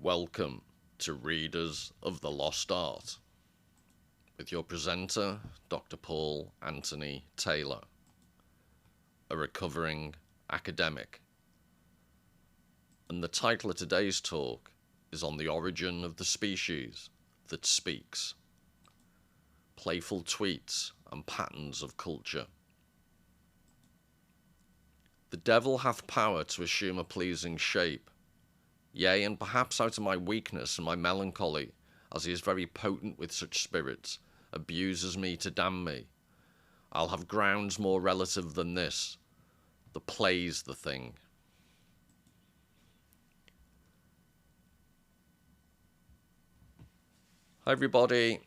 Welcome to Readers of the Lost Art, with your presenter, Dr. Paul Anthony Taylor, a recovering academic. And the title of today's talk is on the origin of the species that speaks, playful tweets and patterns of culture. The devil hath power to assume a pleasing shape, yea, and perhaps out of my weakness and my melancholy, as he is very potent with such spirits, abuses me to damn me. I'll have grounds more relative than this. The play's the thing. Hi everybody,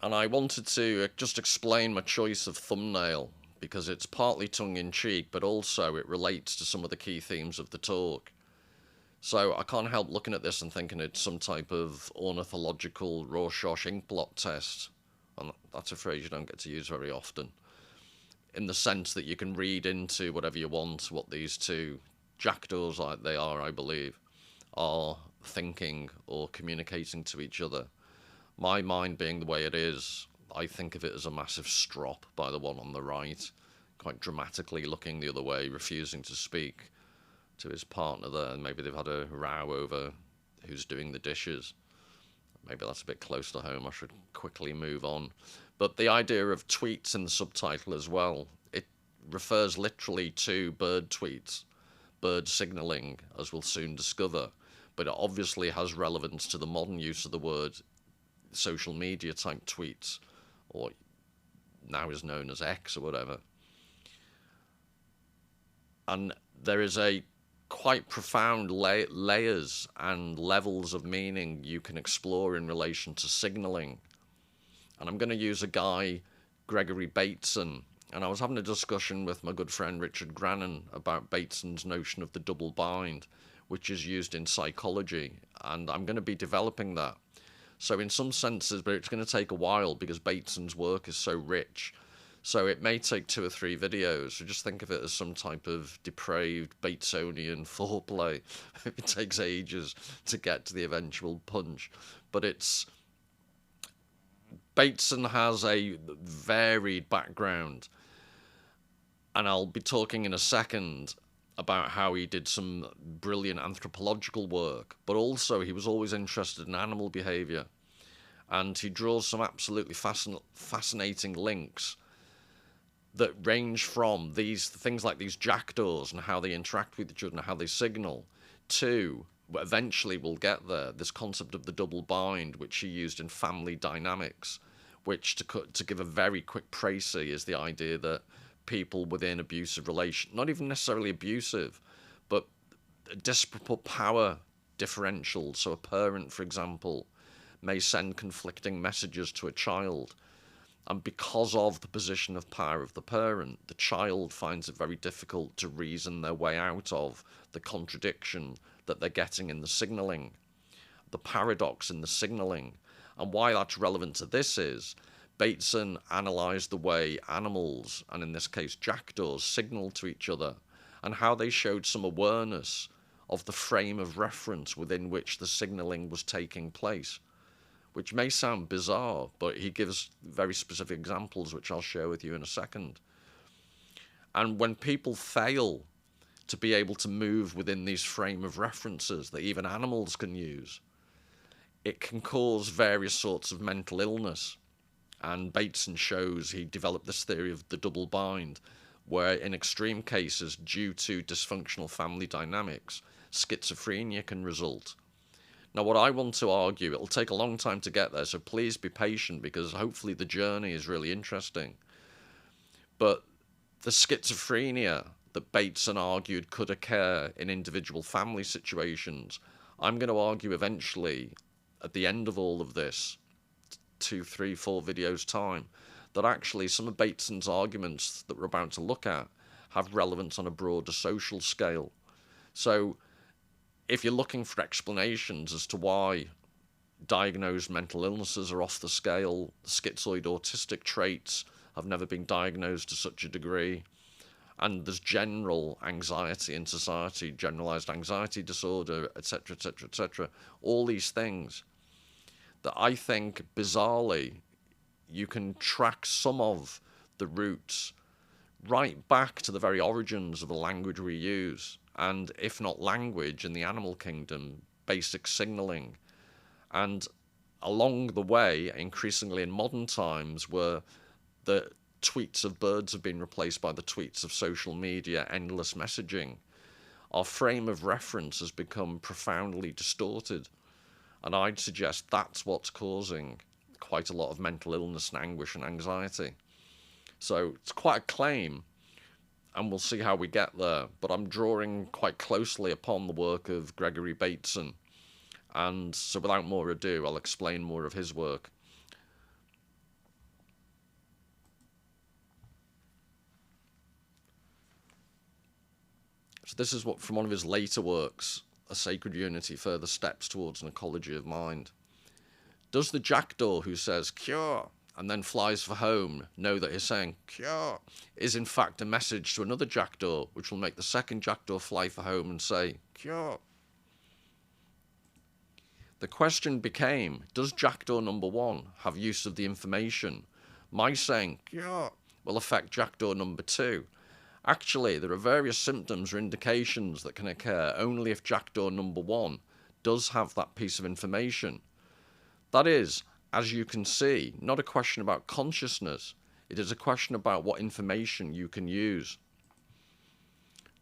and I wanted to just explain my choice of thumbnail, because it's partly tongue-in-cheek, but also it relates to some of the key themes of the talk. So I can't help looking at this and thinking it's some type of ornithological Rorschach inkblot test. And that's a phrase you don't get to use very often. In the sense that you can read into whatever you want what these two jackdaws, like they are, I believe, are thinking or communicating to each other. My mind being the way it is, I think of it as a massive strop by the one on the right, quite dramatically looking the other way, refusing to speak to his partner there, and maybe they've had a row over who's doing the dishes. Maybe that's a bit close to home. I should quickly move on. But the idea of tweets in the subtitle as well, it refers literally to bird tweets, bird signalling, as we'll soon discover. But it obviously has relevance to the modern use of the word social media type tweets, or now is known as X or whatever. And there is a quite profound layers and levels of meaning you can explore in relation to signalling. And I'm going to use a guy, Gregory Bateson, and I was having a discussion with my good friend Richard Grannon about Bateson's notion of the double bind, which is used in psychology, and I'm going to be developing that. So in some senses, but it's going to take a while because Bateson's work is so rich. So it may take 2 or 3 videos. So just think of it as some type of depraved Batesonian foreplay. It takes ages to get to the eventual punch. But it's... Bateson has a varied background. And I'll be talking in a second about how he did some brilliant anthropological work. But also he was always interested in animal behaviour. And he draws some absolutely fascinating links that range from these things like these jackdaws and how they interact with each other and how they signal, to, eventually we'll get there, this concept of the double bind, which he used in family dynamics, which, to give a very quick précis, is the idea that people within abusive relations, not even necessarily abusive, but disparate power differentials. So a parent, for example, may send conflicting messages to a child, and because of the position of power of the parent, the child finds it very difficult to reason their way out of the contradiction that they're getting in the signalling, the paradox in the signalling. And why that's relevant to this is, Bateson analysed the way animals, and in this case jackdaws, signal to each other, and how they showed some awareness of the frame of reference within which the signalling was taking place. Which may sound bizarre, but he gives very specific examples, which I'll share with you in a second. And when people fail to be able to move within these frame of references that even animals can use, it can cause various sorts of mental illness. And Bateson shows, he developed this theory of the double bind, where in extreme cases, due to dysfunctional family dynamics, schizophrenia can result. Now, what I want to argue, it'll take a long time to get there, so please be patient, because hopefully the journey is really interesting. But the schizophrenia that Bateson argued could occur in individual family situations, I'm going to argue eventually, at the end of all of this, 2, 3, 4 videos time, that actually some of Bateson's arguments that we're about to look at have relevance on a broader social scale. So if you're looking for explanations as to why diagnosed mental illnesses are off the scale, schizoid autistic traits have never been diagnosed to such a degree, And there's general anxiety in society, generalized anxiety disorder, etc., etc., etc. All these things that I think, bizarrely, you can track some of the roots right back to the very origins of the language we use. And if not language, in the animal kingdom, basic signaling. And along the way, increasingly in modern times, where the tweets of birds have been replaced by the tweets of social media, endless messaging, our frame of reference has become profoundly distorted. And I'd suggest that's what's causing quite a lot of mental illness and anguish and anxiety. So it's quite a claim, and we'll see how we get there. But I'm drawing quite closely upon the work of Gregory Bateson. And so without more ado, I'll explain more of his work. So this is what from one of his later works, A Sacred Unity, Further Steps Towards an Ecology of Mind. Does the jackdaw who says, "Cure," and then flies for home know that he's saying, "Cure," is in fact a message to another jackdaw, which will make the second jackdaw fly for home and say, "Cure"? The question became, does jackdaw number one have use of the information? My saying, "Cure," will affect jackdaw number two. Actually, there are various symptoms or indications that can occur only if jackdaw number one does have that piece of information. That is, as you can see, not a question about consciousness. It is a question about what information you can use.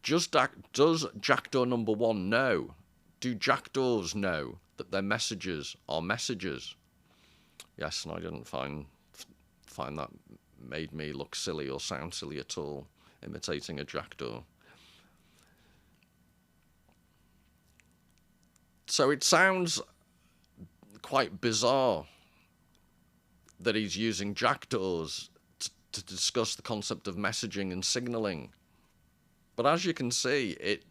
Does jackdaw number one know? Do jackdaws know that their messages are messages? Yes, and I didn't find that made me look silly or sound silly at all, imitating a jackdaw. So it sounds quite bizarre that he's using jackdaws to discuss the concept of messaging and signaling. But as you can see, it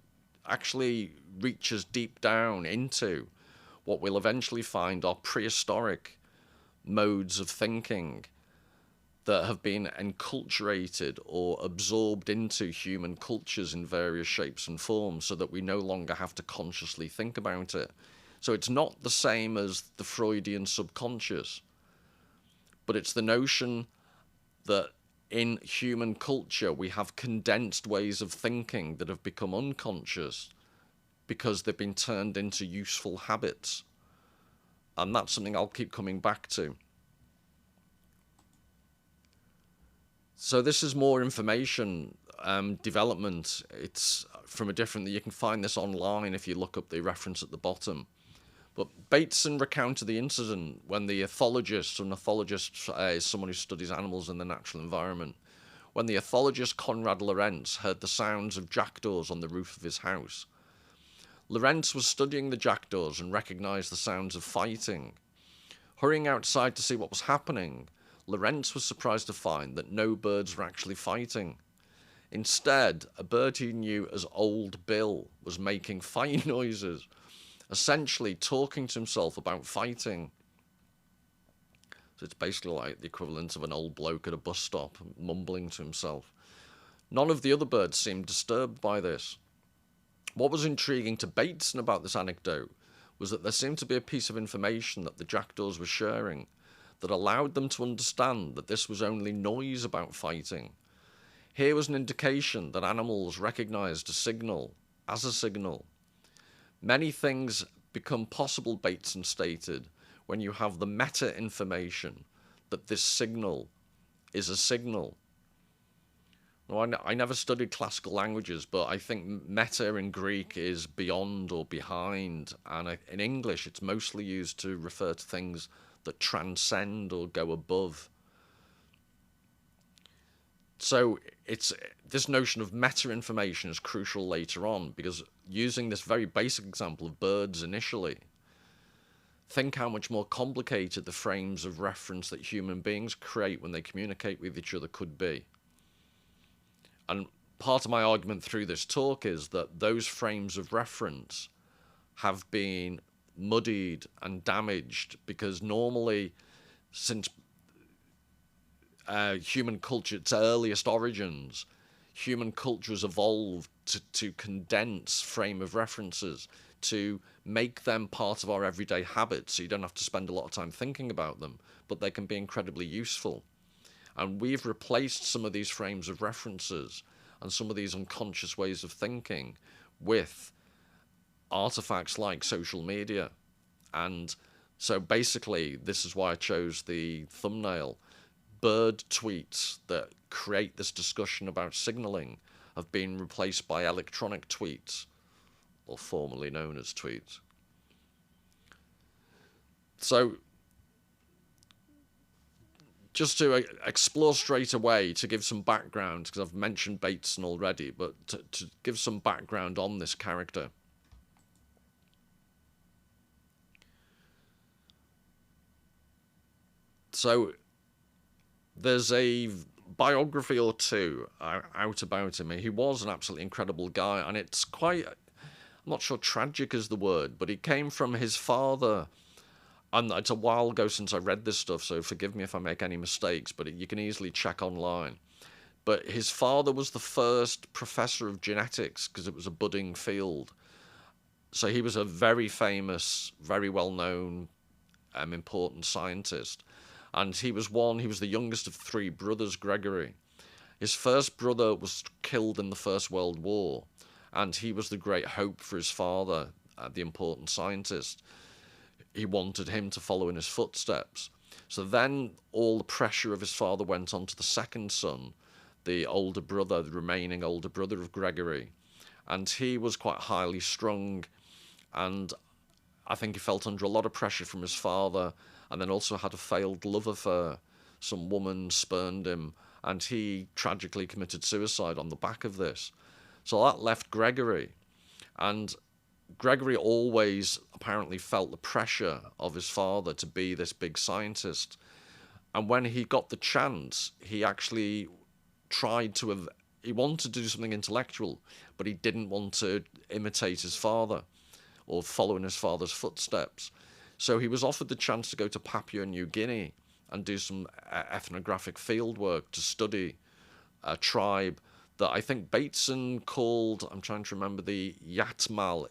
actually reaches deep down into what we'll eventually find are prehistoric modes of thinking that have been enculturated or absorbed into human cultures in various shapes and forms so that we no longer have to consciously think about it. So it's not the same as the Freudian subconscious, but it's the notion that in human culture we have condensed ways of thinking that have become unconscious because they've been turned into useful habits. And that's something I'll keep coming back to. So this is more information development. It's from a different, you can find this online if you look up the reference at the bottom. But Bateson recounted the incident when the ethologist, an ethologist is someone who studies animals in the natural environment, when the ethologist Conrad Lorenz heard the sounds of jackdaws on the roof of his house. Lorenz was studying the jackdaws and recognized the sounds of fighting. Hurrying outside to see what was happening, Lorenz was surprised to find that no birds were actually fighting. Instead, a bird he knew as Old Bill was making fight noises, essentially talking to himself about fighting. So it's basically like the equivalent of an old bloke at a bus stop mumbling to himself. None of the other birds seemed disturbed by this. What was intriguing to Bateson about this anecdote was that there seemed to be a piece of information that the jackdaws were sharing that allowed them to understand that this was only noise about fighting. Here was an indication that animals recognized a signal as a signal. Many things become possible, Bateson stated, when you have the meta-information that this signal is a signal. Well, I never studied classical languages, but I think meta in Greek is beyond or behind, and in English it's mostly used to refer to things that transcend or go above. So it's this notion of meta-information is crucial later on, because using this very basic example of birds initially, think how much more complicated the frames of reference that human beings create when they communicate with each other could be. And part of my argument through this talk is that those frames of reference have been muddied and damaged because normally, since human culture, its earliest origins, human culture has evolved to condense frame of references, to make them part of our everyday habits, so you don't have to spend a lot of time thinking about them, but they can be incredibly useful. And we've replaced some of these frames of references and some of these unconscious ways of thinking with artifacts like social media. And so basically, this is why I chose the thumbnail. Bird tweets that create this discussion about signaling have been replaced by electronic tweets, or formerly known as tweets. So just to explore straight away, to give some background, because I've mentioned Bateson already, but to give some background on this character. So there's a biography or two out about him. He was an absolutely incredible guy, and it's quite, I'm not sure tragic is the word, but he came from his father. And it's a while ago since I read this stuff, so forgive me if I make any mistakes, but you can easily check online. But his father was the first professor of genetics, because it was a budding field. So he was a very famous, very well-known, important scientist. And he was the youngest of three brothers, Gregory. His first brother was killed in the First World War, and he was the great hope for his father, the important scientist. He wanted him to follow in his footsteps. So then all the pressure of his father went on to the second son, the older brother, the remaining older brother of Gregory. And he was quite highly strung, and I think he felt under a lot of pressure from his father, and then also had a failed love affair. Some woman spurned him, and he tragically committed suicide on the back of this. So that left Gregory, and Gregory always apparently felt the pressure of his father to be this big scientist. And when he got the chance, he actually he wanted to do something intellectual, but he didn't want to imitate his father or follow in his father's footsteps. So he was offered the chance to go to Papua New Guinea and do some ethnographic field work to study a tribe that I think Bateson called, I'm trying to remember, the Yatmal,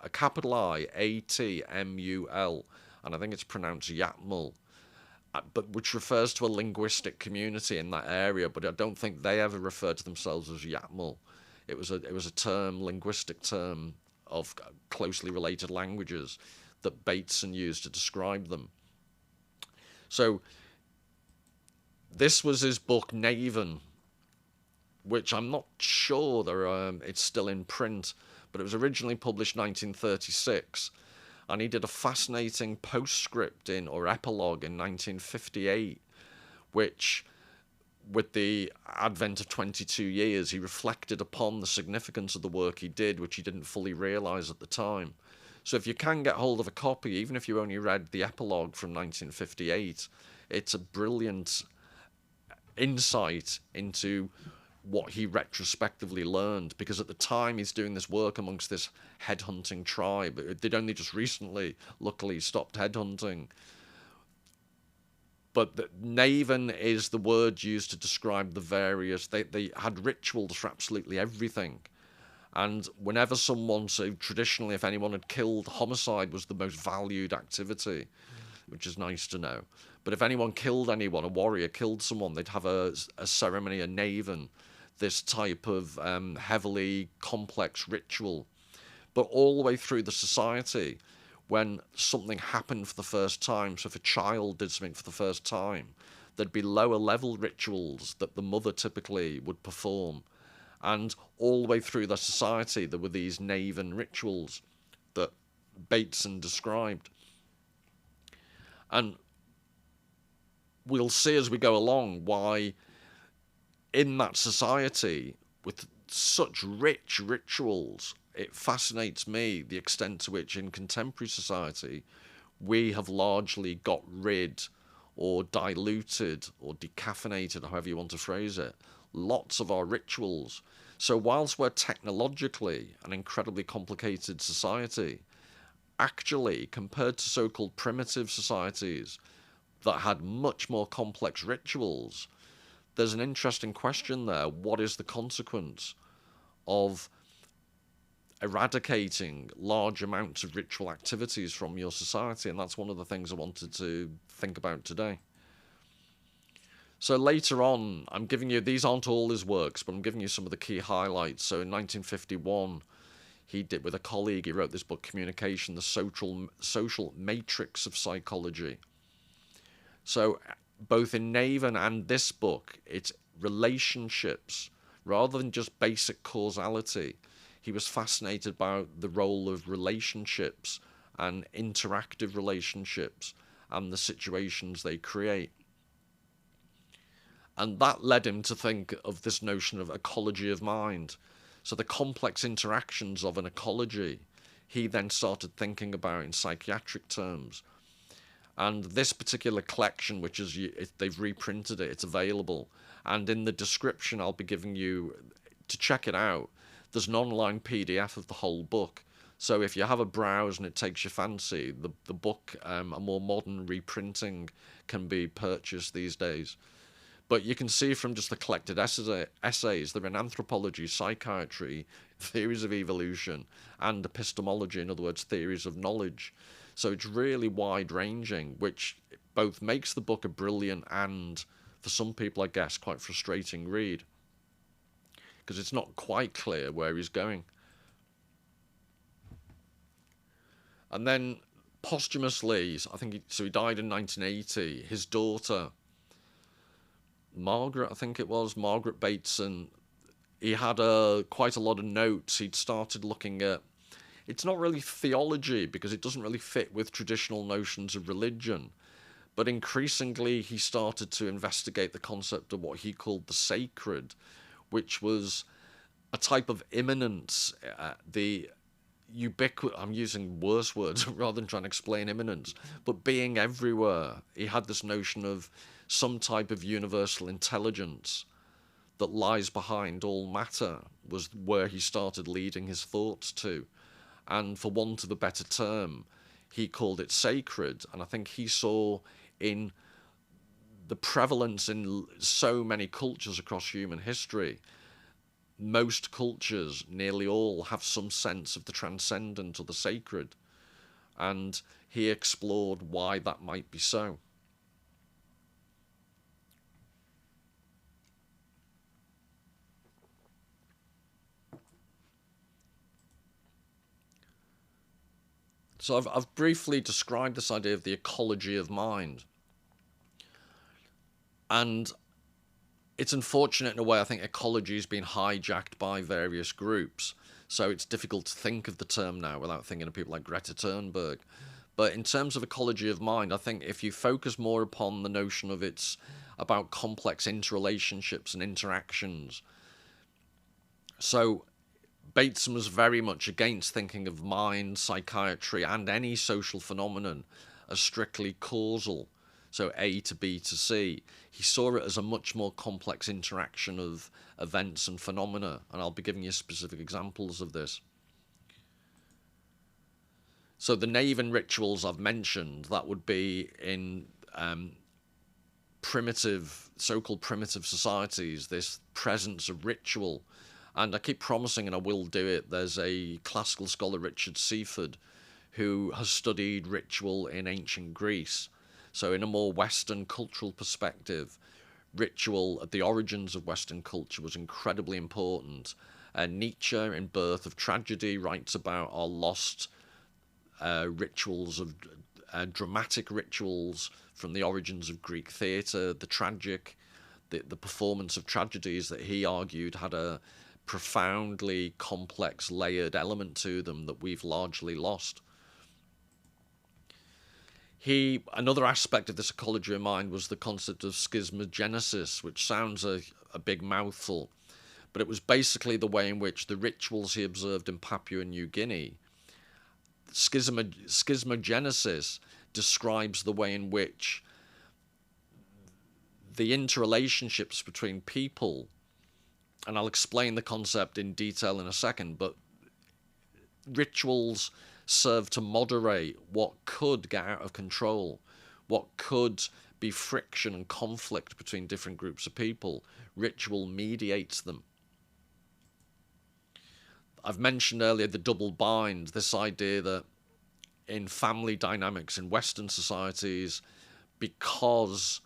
a capital I, A-T-M-U-L, and I think it's pronounced Yatmal, but which refers to a linguistic community in that area, but I don't think they ever referred to themselves as Yatmal. It was a term, linguistic term, of closely related languages that Bateson used to describe them. So this was his book Naven, which I'm not sure it's still in print, but it was originally published 1936, and he did a fascinating postscript or epilogue in 1958, which, with the advent of 22 years, he reflected upon the significance of the work he did, which he didn't fully realise at the time. So if you can get hold of a copy, even if you only read the epilogue from 1958, it's a brilliant insight into what he retrospectively learned, because at the time he's doing this work amongst this headhunting tribe. They'd only just recently, luckily, stopped headhunting. But Naven is the word used to describe the various... They had rituals for absolutely everything. And whenever someone, so traditionally, if anyone had killed, homicide was the most valued activity, which is nice to know. But if anyone killed anyone, a warrior killed someone, they'd have a ceremony, a Naven, this type of heavily complex ritual. But all the way through the society, when something happened for the first time, so if a child did something for the first time, there'd be lower level rituals that the mother typically would perform. And all the way through the society, there were these Naven rituals that Bateson described. And we'll see as we go along why in that society, with such rich rituals, it fascinates me the extent to which in contemporary society we have largely got rid or diluted or decaffeinated, however you want to phrase it, lots of our rituals. So whilst we're technologically an incredibly complicated society, actually, compared to so-called primitive societies that had much more complex rituals, there's an interesting question there. What is the consequence of eradicating large amounts of ritual activities from your society? And that's one of the things I wanted to think about today. So later on, I'm giving you, these aren't all his works, but I'm giving you some of the key highlights. So in 1951, he did, with a colleague, he wrote this book, Communication, the Social Matrix of Psychology. So both in Navin and this book, it's relationships rather than just basic causality. He was fascinated by the role of relationships and interactive relationships and the situations they create. And that led him to think of this notion of ecology of mind. So the complex interactions of an ecology, he then started thinking about in psychiatric terms. And this particular collection, which is, they've reprinted it, it's available. And in the description, I'll be giving you, to check it out, there's an online PDF of the whole book. So if you have a browse and it takes your fancy, the book, a more modern reprinting, can be purchased these days. But you can see from just the collected essays, they're in anthropology, psychiatry, theories of evolution, and epistemology, in other words, theories of knowledge. So it's really wide-ranging, which both makes the book a brilliant and, for some people, I guess, quite frustrating read, because it's not quite clear where he's going. And then posthumously, I think, he died in 1980, his daughter, Margaret, I think it was, Margaret Bateson, he had quite a lot of notes. He'd started looking at, it's not really theology because it doesn't really fit with traditional notions of religion, but increasingly he started to investigate the concept of what he called the sacred, which was a type of immanence, the I'm using worse words rather than trying to explain immanence, but being everywhere. He had this notion of some type of universal intelligence that lies behind all matter, was where he started leading his thoughts to. And for want of a better term, he called it sacred. And I think he saw in the prevalence in so many cultures across human history, most cultures, nearly all, have some sense of the transcendent or the sacred. And he explored why that might be so. So I've briefly described this idea of the ecology of mind. And it's unfortunate in a way. I think ecology has been hijacked by various groups. So it's difficult to think of the term now without thinking of people like Greta Thunberg. But in terms of ecology of mind, I think if you focus more upon the notion of it's about complex interrelationships and interactions. So Bateson was very much against thinking of mind, psychiatry, and any social phenomenon as strictly causal, so A to B to C. He saw it as a much more complex interaction of events and phenomena, and I'll be giving you specific examples of this. So the Navin rituals I've mentioned, that would be in primitive, so-called primitive societies, this presence of ritual. And I keep promising, and I will do it, there's a classical scholar, Richard Seaford, who has studied ritual in ancient Greece. So in a more Western cultural perspective, ritual at the origins of Western culture was incredibly important. Nietzsche, in Birth of Tragedy, writes about our lost rituals of dramatic rituals from the origins of Greek theatre, the tragic, the performance of tragedies that he argued had a profoundly complex, layered element to them that we've largely lost. Another aspect of this ecology of mind was the concept of schismogenesis, which sounds a big mouthful, but it was basically the way in which the rituals he observed in Papua New Guinea. Schismogenesis describes the way in which the interrelationships between people, and I'll explain the concept in detail in a second, but rituals serve to moderate what could get out of control, what could be friction and conflict between different groups of people. Ritual mediates them. I've mentioned earlier the double bind, this idea that in family dynamics in Western societies, because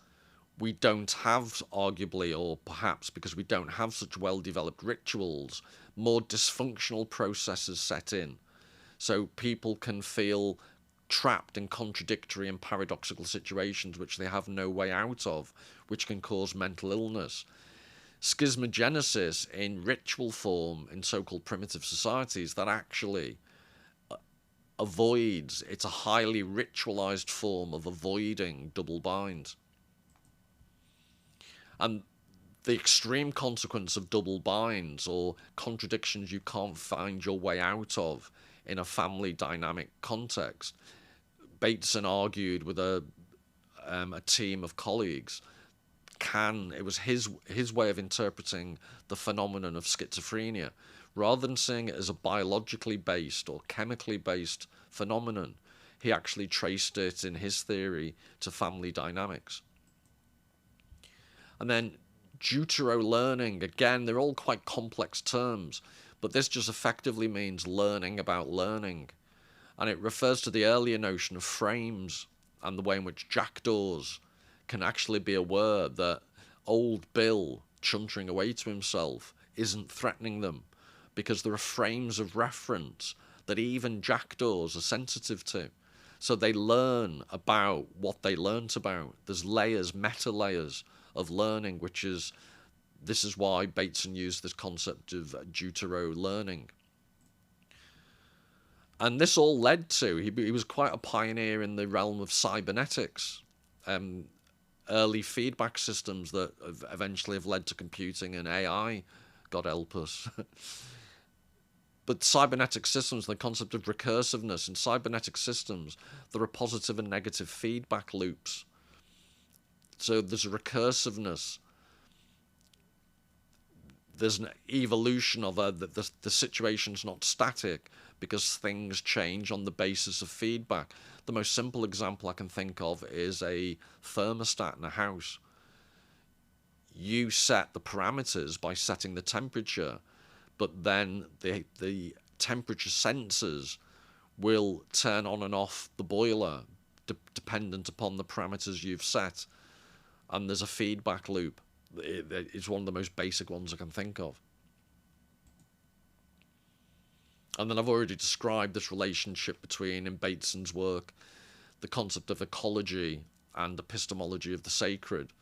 we don't have, arguably, or perhaps because we don't have such well-developed rituals, more dysfunctional processes set in. So people can feel trapped in contradictory and paradoxical situations which they have no way out of, which can cause mental illness. Schismogenesis in ritual form in so-called primitive societies, that actually avoids, it's a highly ritualized form of avoiding double bind. And the extreme consequence of double binds, or contradictions you can't find your way out of in a family dynamic context, Bateson argued with a team of colleagues, it was his way of interpreting the phenomenon of schizophrenia. Rather than seeing it as a biologically based or chemically based phenomenon, he actually traced it in his theory to family dynamics. And then deutero-learning, again, they're all quite complex terms, but this just effectively means learning about learning. And it refers to the earlier notion of frames and the way in which jackdaws can actually be aware that old Bill chuntering away to himself isn't threatening them, because there are frames of reference that even jackdaws are sensitive to. So they learn about what they learnt about. There's layers, meta layers of learning, this is why Bateson used this concept of deutero-learning. And this all led to, he was quite a pioneer in the realm of cybernetics, early feedback systems that eventually have led to computing and AI, God help us. But cybernetic systems, the concept of recursiveness in cybernetic systems, there are positive and negative feedback loops. So there's a recursiveness. There's an evolution of the situation's not static because things change on the basis of feedback. The most simple example I can think of is a thermostat in a house. You set the parameters by setting the temperature, but then the temperature sensors will turn on and off the boiler dependent upon the parameters you've set. And there's a feedback loop. It's one of the most basic ones I can think of. And then I've already described this relationship between, in Bateson's work, the concept of ecology and epistemology of the sacred.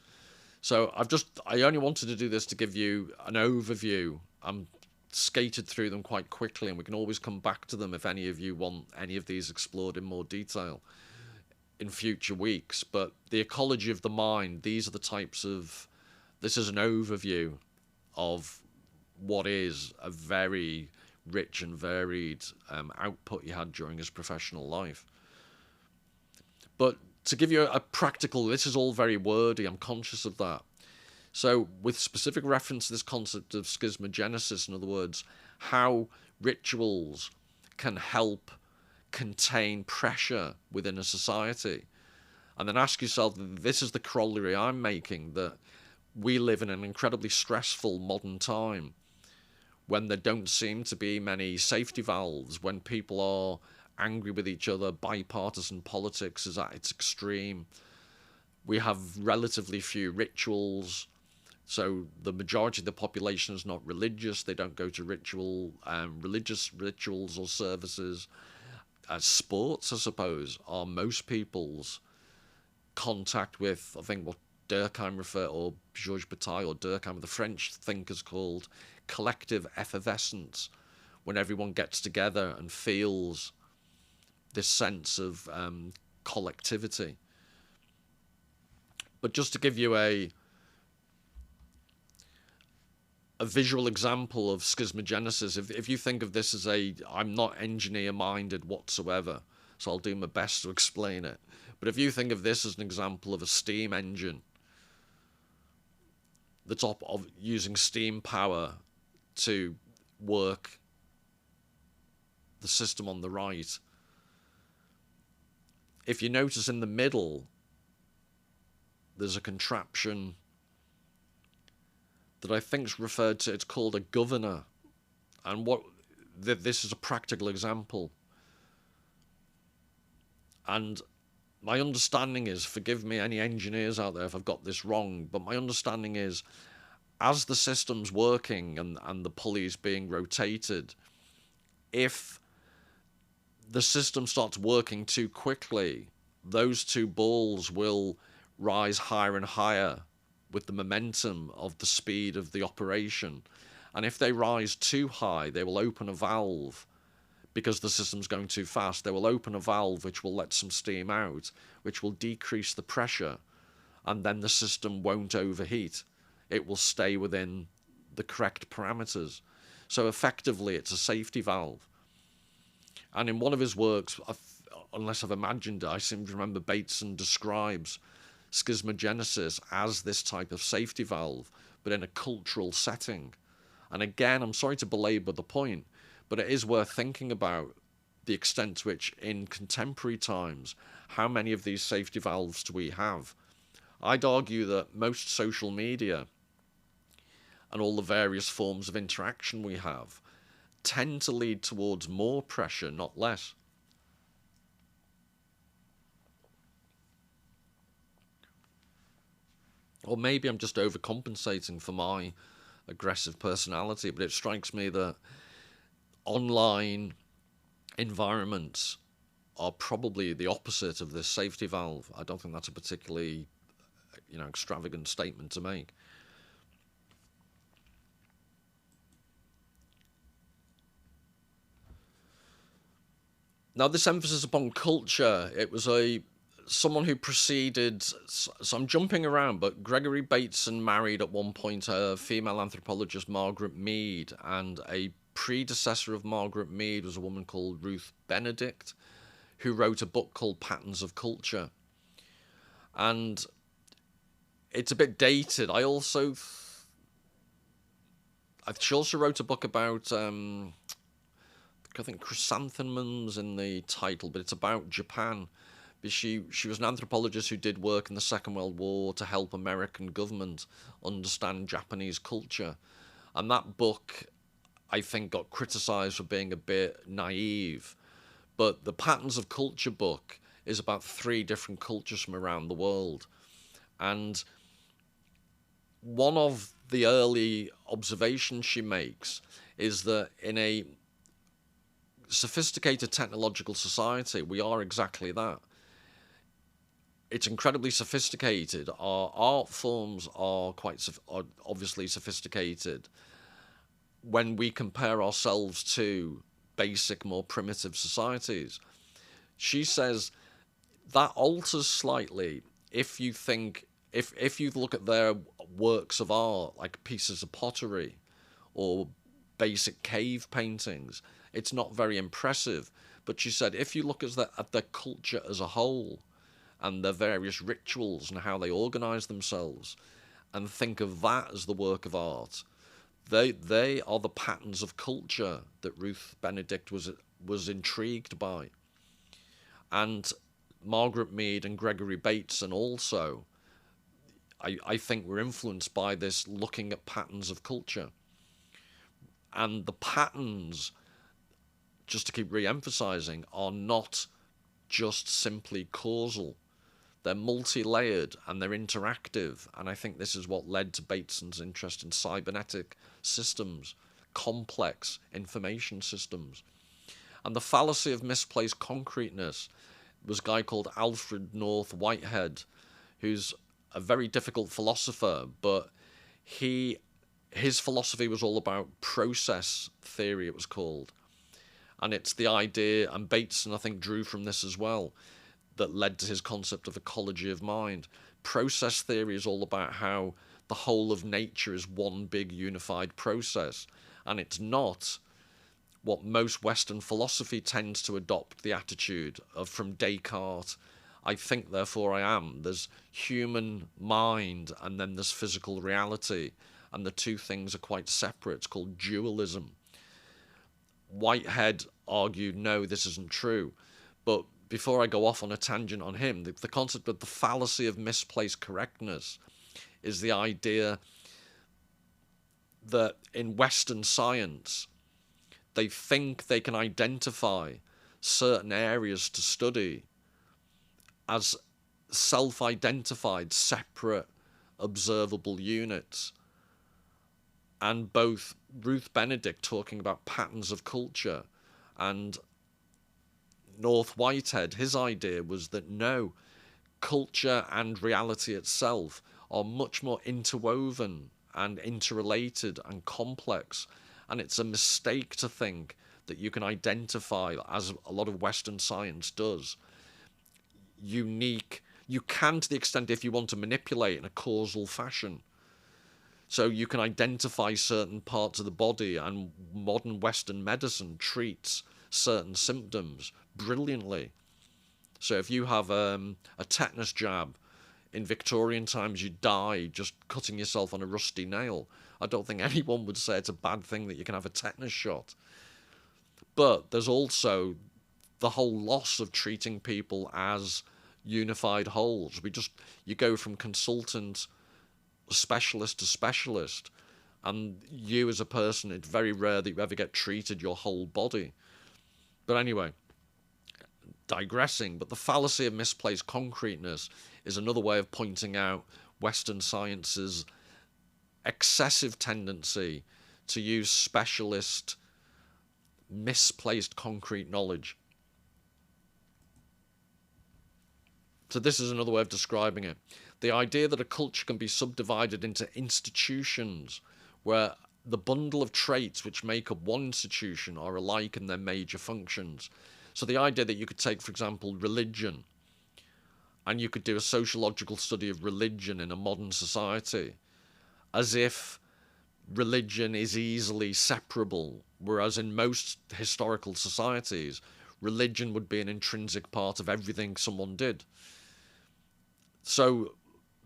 So I only wanted to do this to give you an overview. I'm skated through them quite quickly, and we can always come back to them if any of you want any of these explored in more detail in future weeks. But the ecology of the mind, this is an overview of what is a very rich and varied output he had during his professional life. But to give you a practical, this is all very wordy, I'm conscious of that. So with specific reference to this concept of schismogenesis, in other words, how rituals can help contain pressure within a society, and then ask yourself, this is the corollary I'm making, that we live in an incredibly stressful modern time when there don't seem to be many safety valves, when people are angry with each other, bipartisan politics is at its extreme. We have relatively few rituals, so the majority of the population is not religious. They don't go to religious rituals or services. Sports, I suppose, are most people's contact with, I think, what Durkheim or Georges Bataille or Durkheim, the French thinkers, called collective effervescence, when everyone gets together and feels this sense of collectivity. But just to give you a visual example of schismogenesis, if you think of this as I'm not engineer-minded whatsoever, so I'll do my best to explain it. But if you think of this as an example of a steam engine that's of using steam power to work the system on the right, if you notice in the middle, there's a contraption that I think's referred to, it's called a governor. And this is a practical example. And my understanding is, forgive me any engineers out there if I've got this wrong, but my understanding is, as the system's working and the pulley's being rotated, if the system starts working too quickly, those two balls will rise higher and higher with the momentum of the speed of the operation. And if they rise too high, they will open a valve. Because the system's going too fast, they will open a valve which will let some steam out, which will decrease the pressure, and then the system won't overheat. It will stay within the correct parameters. So effectively, it's a safety valve. And in one of his works, unless I've imagined it, I seem to remember Bateson describes schismogenesis as this type of safety valve, but in a cultural setting. And again, I'm sorry to belabor the point, but it is worth thinking about the extent to which, in contemporary times, how many of these safety valves do we have? I'd argue that most social media and all the various forms of interaction we have tend to lead towards more pressure, not less. Or maybe I'm just overcompensating for my aggressive personality, but it strikes me that online environments are probably the opposite of this safety valve. I don't think that's a particularly, extravagant statement to make. Now, this emphasis upon culture, it was someone who preceded, so I'm jumping around, but Gregory Bateson married at one point a female anthropologist, Margaret Mead, and a predecessor of Margaret Mead was a woman called Ruth Benedict, who wrote a book called Patterns of Culture. And it's a bit dated. She also wrote a book about, I think chrysanthemums in the title, but it's about Japan. She was an anthropologist who did work in the Second World War to help American government understand Japanese culture. And that book, I think, got criticised for being a bit naive. But the Patterns of Culture book is about 3 different cultures from around the world. And one of the early observations she makes is that in a sophisticated technological society, we are exactly that. It's incredibly sophisticated. Our art forms are are obviously sophisticated when we compare ourselves to basic, more primitive societies. She says that alters slightly if you look at their works of art, like pieces of pottery or basic cave paintings. It's not very impressive. But she said if you look at their culture as a whole and their various rituals and how they organise themselves and think of that as the work of art, they are the patterns of culture that Ruth Benedict was intrigued by. And Margaret Mead and Gregory Bateson also, I think, were influenced by this looking at patterns of culture. And the patterns, just to keep re-emphasising, are not just simply causal. They're multi-layered and they're interactive, and I think this is what led to Bateson's interest in cybernetic systems, complex information systems. And the fallacy of misplaced concreteness was a guy called Alfred North Whitehead, who's a very difficult philosopher, but his philosophy was all about process theory, it was called. And it's the idea, and Bateson, I think, drew from this as well, that led to his concept of ecology of mind. Process theory is all about how the whole of nature is one big unified process, and it's not what most Western philosophy tends to adopt the attitude of, from Descartes, I think, therefore I am. There's human mind and then there's physical reality, and the two things are quite separate. It's called dualism. Whitehead argued, no, this isn't true. But before I go off on a tangent on him, the concept of the fallacy of misplaced correctness is the idea that in Western science, they think they can identify certain areas to study as self-identified, separate, observable units. And both Ruth Benedict talking about patterns of culture and North Whitehead, his idea was that no, culture and reality itself are much more interwoven and interrelated and complex, and it's a mistake to think that you can identify, as a lot of Western science does, unique. You can, to the extent if you want to manipulate in a causal fashion. So you can identify certain parts of the body, and modern Western medicine treats certain symptoms brilliantly. So if you have a tetanus jab, in Victorian times you die just cutting yourself on a rusty nail. I don't think anyone would say it's a bad thing that you can have a tetanus shot. But there's also the whole loss of treating people as unified wholes. You go from consultant, specialist to specialist, and you as a person, it's very rare that you ever get treated your whole body. But anyway, digressing, but the fallacy of misplaced concreteness is another way of pointing out Western science's excessive tendency to use specialist, misplaced concrete knowledge. So this is another way of describing it. The idea that a culture can be subdivided into institutions where the bundle of traits which make up one institution are alike in their major functions. So the idea that you could take, for example, religion, and you could do a sociological study of religion in a modern society, as if religion is easily separable, whereas in most historical societies, religion would be an intrinsic part of everything someone did. So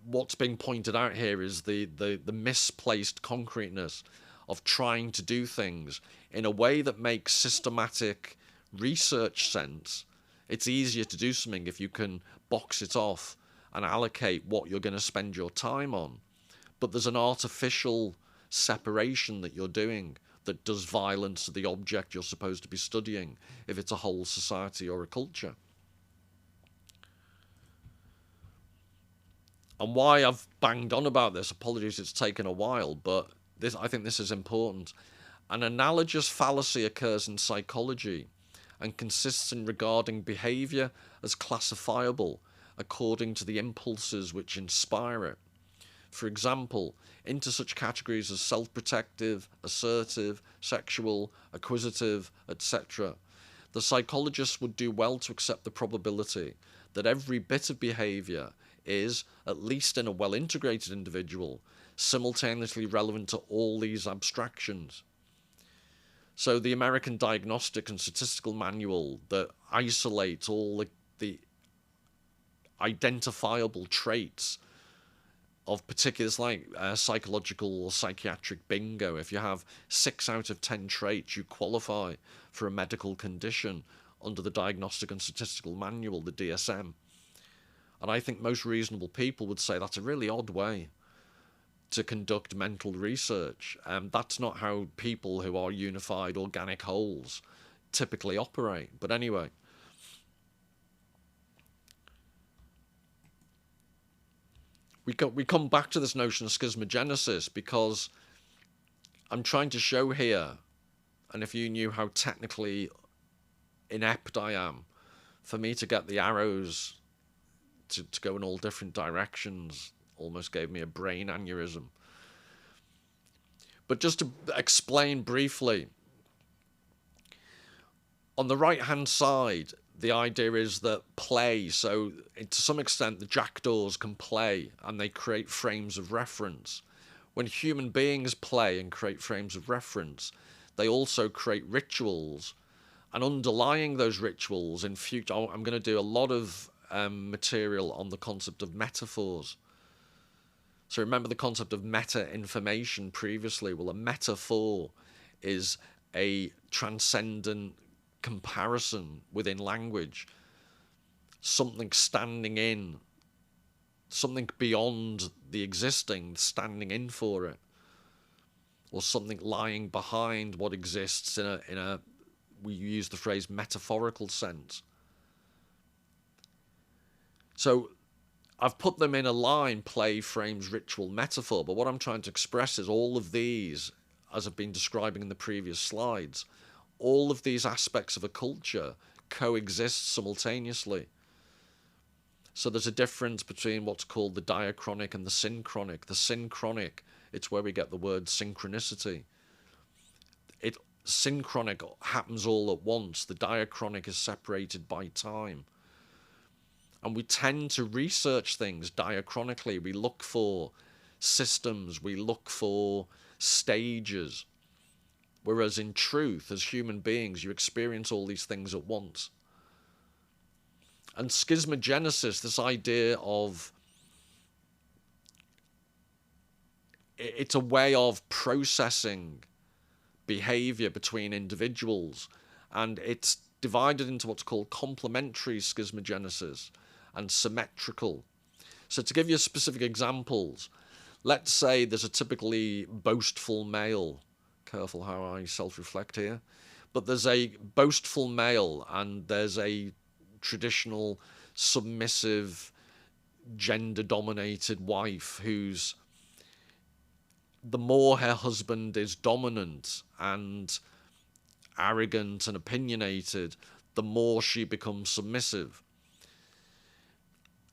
what's being pointed out here is the misplaced concreteness of trying to do things in a way that makes systematic research sense. It's easier to do something if you can box it off and allocate what you're going to spend your time on. But there's an artificial separation that you're doing that does violence to the object you're supposed to be studying, if it's a whole society or a culture. And why I've banged on about this, apologies it's taken a while, but I think this is important. An analogous fallacy occurs in psychology and consists in regarding behaviour as classifiable according to the impulses which inspire it. For example, into such categories as self-protective, assertive, sexual, acquisitive, etc. The psychologists would do well to accept the probability that every bit of behaviour is, at least in a well-integrated individual, simultaneously relevant to all these abstractions. So the American Diagnostic and Statistical Manual that isolates all the identifiable traits of particulars like psychological or psychiatric bingo. If you have 6 out of 10 traits, you qualify for a medical condition under the Diagnostic and Statistical Manual, the DSM. And I think most reasonable people would say that's a really odd way to conduct mental research. That's not how people who are unified organic wholes typically operate. But anyway, we come back to this notion of schismogenesis because I'm trying to show here, and if you knew how technically inept I am, for me to get the arrows to go in all different directions almost gave me a brain aneurysm. But just to explain briefly, on the right hand side, the idea is that play, so to some extent the jackdaws can play and they create frames of reference. When human beings play and create frames of reference, they also create rituals, and underlying those rituals in future, I'm going to do a lot of material on the concept of metaphors. So remember the concept of meta-information previously. Well, a metaphor is a transcendent comparison within language. something standing in, something beyond the existing, standing in for it, or something lying behind what exists in a we use the phrase metaphorical sense. So I've put them in a line: play, frames, ritual, metaphor. But what I'm trying to express is all of these, as I've been describing in the previous slides, all of these aspects of a culture coexist simultaneously. So there's a difference between what's called the diachronic and the synchronic. The synchronic, it's where we get the word synchronicity. Synchronic happens all at once. The diachronic is separated by time. And we tend to research things diachronically. We look for systems, we look for stages. Whereas in truth, as human beings, you experience all these things at once. And schismogenesis, this idea of, it's a way of processing behaviour between individuals, and it's divided into what's called complementary schismogenesis and symmetrical. So to give you specific examples, let's say there's a typically boastful male. Careful how I self-reflect here. But there's a boastful male and there's a traditional submissive gender-dominated wife who's, the more her husband is dominant and arrogant and opinionated, the more she becomes submissive.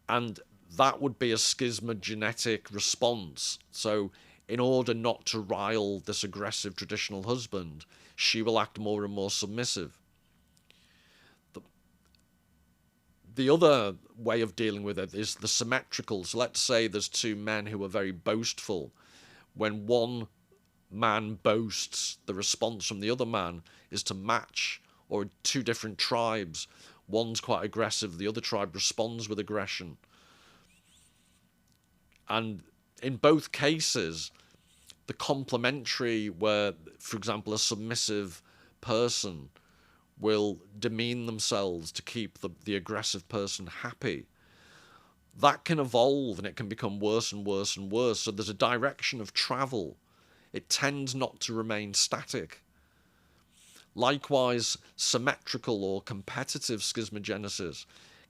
And that would be a schismogenetic response. So in order not to rile this aggressive traditional husband, she will act more and more submissive. The other way of dealing with it is the symmetrical. So let's say there's two men who are very boastful. When one man boasts, the response from the other man is to match, or two different tribes. One's quite aggressive, the other tribe responds with aggression. And in both cases, the complementary, where, for example, a submissive person will demean themselves to keep the aggressive person happy, that can evolve and it can become worse and worse and worse. So there's a direction of travel. It tends not to remain static. Likewise, symmetrical or competitive schismogenesis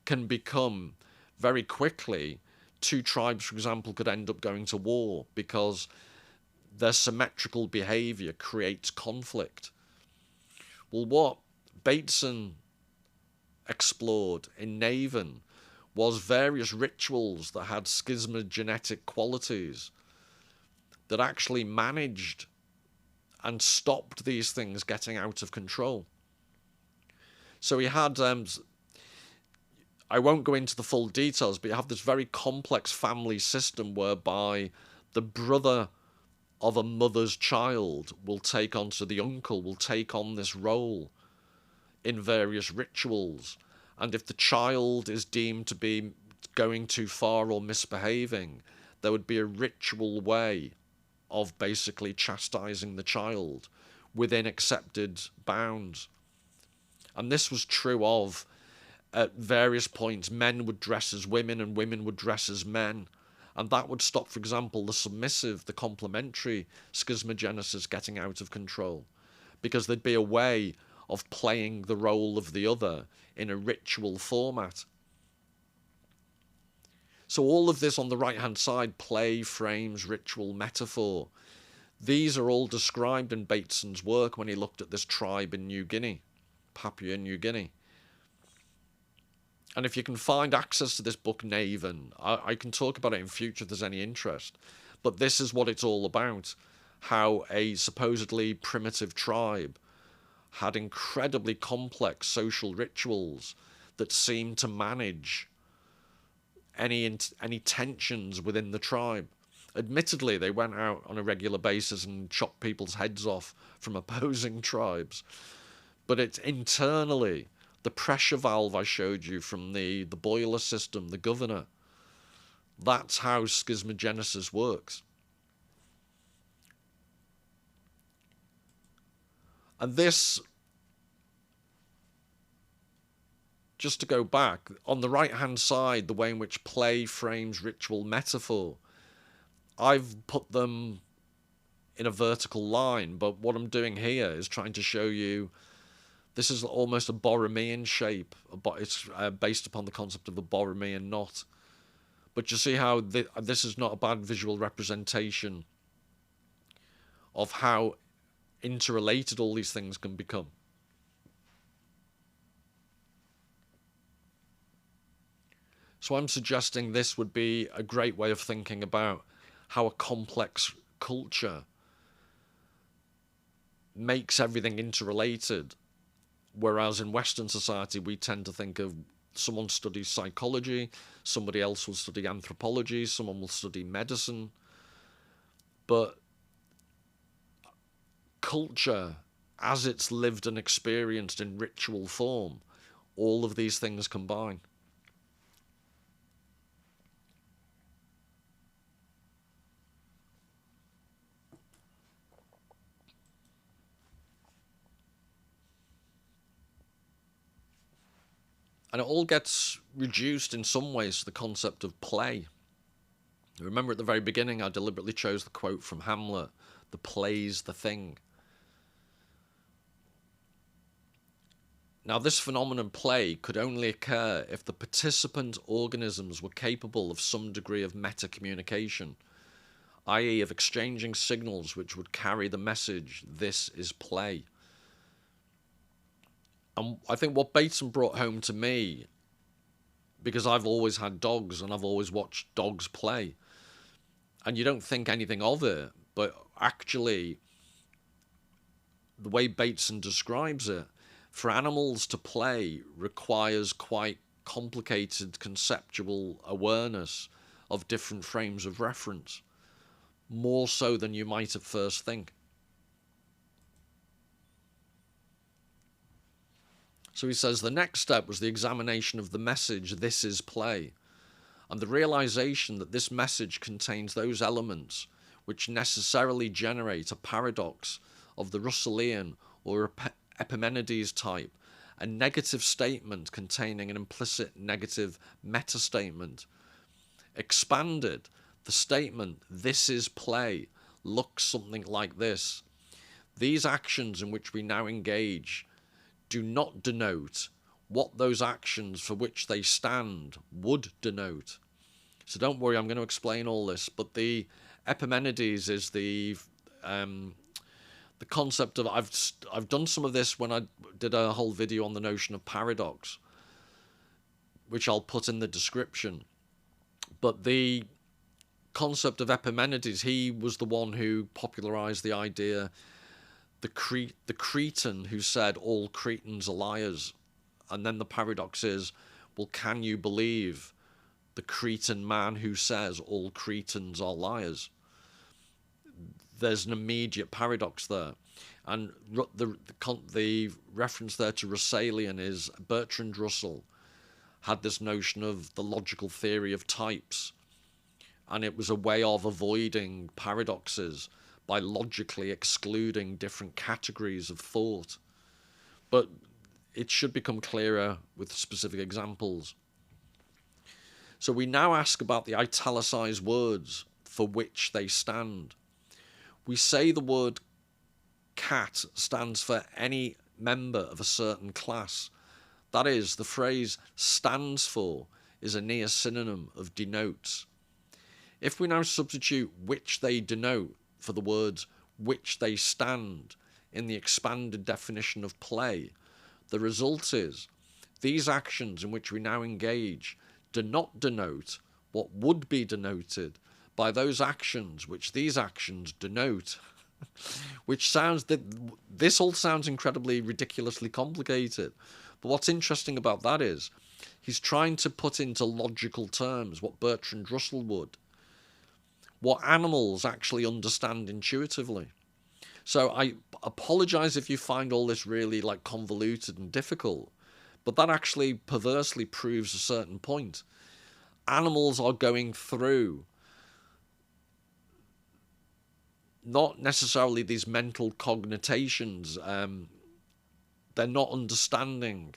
can become very quickly, two tribes, for example, could end up going to war because their symmetrical behaviour creates conflict. Well, what Bateson explored in Naven was various rituals that had schismogenetic qualities that actually managed and stopped these things getting out of control. So he had, I won't go into the full details, but you have this very complex family system whereby the brother of a mother's child will take on, so the uncle will take on this role in various rituals. And if the child is deemed to be going too far or misbehaving, there would be a ritual way of basically chastising the child within accepted bounds. And this was true of, at various points, men would dress as women and women would dress as men. And that would stop, for example, the submissive, the complementary schismogenesis getting out of control. Because there'd be a way of playing the role of the other in a ritual format. So all of this on the right-hand side, play, frames, ritual, metaphor, these are all described in Bateson's work when he looked at this tribe in New Guinea, Papua New Guinea. And if you can find access to this book, Naven, I can talk about it in future if there's any interest. But this is what it's all about, how a supposedly primitive tribe had incredibly complex social rituals that seemed to manage any tensions within the tribe. Admittedly, they went out on a regular basis and chopped people's heads off from opposing tribes. But it's internally, the pressure valve I showed you from the boiler system, the governor, that's how schismogenesis works. And this just to go back, on the right-hand side, the way in which play frames ritual metaphor, I've put them in a vertical line, but what I'm doing here is trying to show you this is almost a Borromean shape. It's based upon the concept of a Borromean knot. But you see how this is not a bad visual representation of how interrelated all these things can become. So I'm suggesting this would be a great way of thinking about how a complex culture makes everything interrelated, whereas in Western society we tend to think of someone studies psychology, somebody else will study anthropology, someone will study medicine, but culture, as it's lived and experienced in ritual form, all of these things combine. And it all gets reduced in some ways to the concept of play. Remember at the very beginning I deliberately chose the quote from Hamlet, "The play's the thing." Now this phenomenon play could only occur if the participant organisms were capable of some degree of meta-communication, i.e. of exchanging signals which would carry the message, "This is play." And I think what Bateson brought home to me, because I've always had dogs and I've always watched dogs play, and you don't think anything of it, but actually the way Bateson describes it, for animals to play requires quite complicated conceptual awareness of different frames of reference, more so than you might at first think. So he says the next step was the examination of the message, "This is play," and the realization that this message contains those elements which necessarily generate a paradox of the Russellian or Epimenides type, a negative statement containing an implicit negative meta-statement. Expanded, the statement, "This is play," looks something like this. These actions in which we now engage do not denote what those actions for which they stand would denote. So don't worry, I'm going to explain all this, but the Epimenides is the concept of, I've done some of this when I did a whole video on the notion of paradox, which I'll put in the description. But the concept of Epimenides, he was the one who popularized the idea, the Cretan who said all Cretans are liars. And then the paradox is, well, can you believe the Cretan man who says all Cretans are liars? There's an immediate paradox there. And the reference there to Russellian is Bertrand Russell had this notion of the logical theory of types, and it was a way of avoiding paradoxes by logically excluding different categories of thought. But it should become clearer with specific examples. So we now ask about the italicized words for which they stand. We say the word cat stands for any member of a certain class. That is, the phrase stands for is a near synonym of denotes. If we now substitute which they denote for the words which they stand in the expanded definition of play, the result is these actions in which we now engage do not denote what would be denoted by those actions which these actions denote. Which sounds that this all sounds incredibly ridiculously complicated. But what's interesting about that is he's trying to put into logical terms what Bertrand Russell would, what animals actually understand intuitively. So I apologize if you find all this really like convoluted and difficult, but that actually perversely proves a certain point. Animals are going through not necessarily these mental cogitations. They're not understanding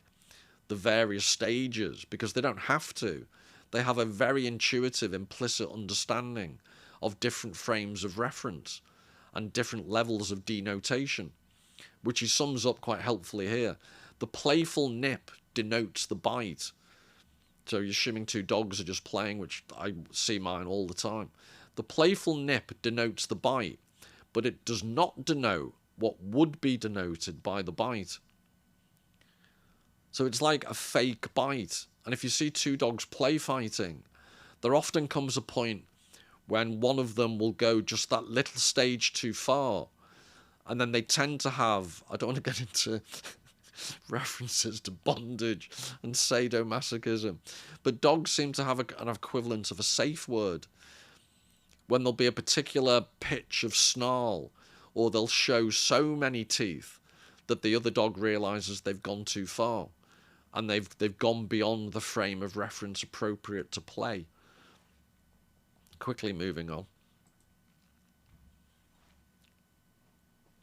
the various stages, because they don't have to. They have a very intuitive, implicit understanding of different frames of reference and different levels of denotation, which he sums up quite helpfully here. The playful nip denotes the bite. So you're assuming two dogs are just playing, which I see mine all the time. The playful nip denotes the bite, but it does not denote what would be denoted by the bite. So it's like a fake bite. And if you see two dogs play fighting, there often comes a point when one of them will go just that little stage too far. And then they tend to have, I don't want to get into references to bondage and sadomasochism, but dogs seem to have an equivalent of a safe word. When there'll be a particular pitch of snarl, or they'll show so many teeth that the other dog realizes they've gone too far, and they've gone beyond the frame of reference appropriate to play. Quickly moving on.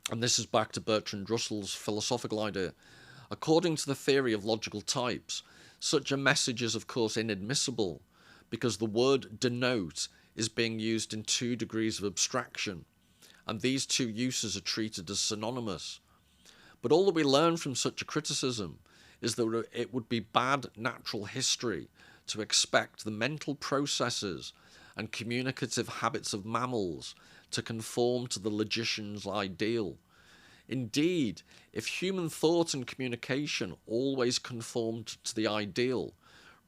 And this is back to Bertrand Russell's philosophical idea. According to the theory of logical types, such a message is of course inadmissible, because the word denote is being used in 2 degrees of abstraction, and these 2 uses are treated as synonymous. But all that we learn from such a criticism is that it would be bad natural history to expect the mental processes and communicative habits of mammals to conform to the logician's ideal. Indeed, if human thought and communication always conformed to the ideal,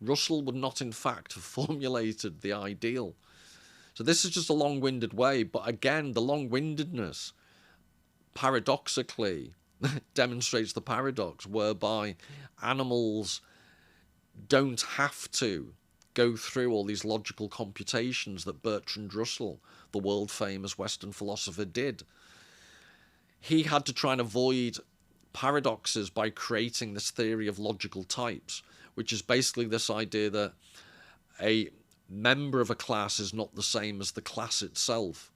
Russell would not in fact have formulated the ideal. So this is just a long-winded way, but again, the long-windedness paradoxically demonstrates the paradox whereby animals don't have to go through all these logical computations that Bertrand Russell, the world-famous Western philosopher, did. He had to try and avoid paradoxes by creating this theory of logical types, which is basically this idea that a member of a class is not the same as the class itself.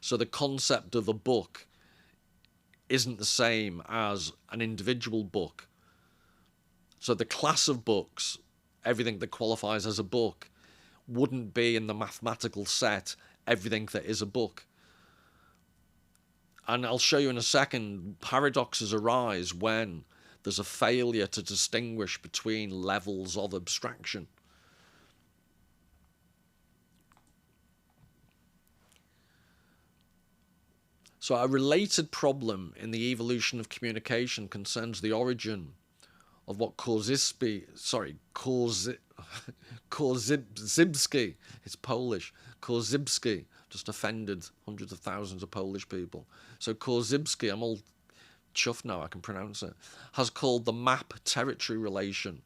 So the concept of a book isn't the same as an individual book. So the class of books, everything that qualifies as a book, wouldn't be in the mathematical set everything that is a book. And I'll show you in a second, paradoxes arise when there's a failure to distinguish between levels of abstraction. So a related problem in the evolution of communication concerns the origin of what Korzybski, it's Polish, Korzybski, just offended hundreds of thousands of Polish people. So Korzybski, I'm all chuffed now I can pronounce it, has called the map-territory relation.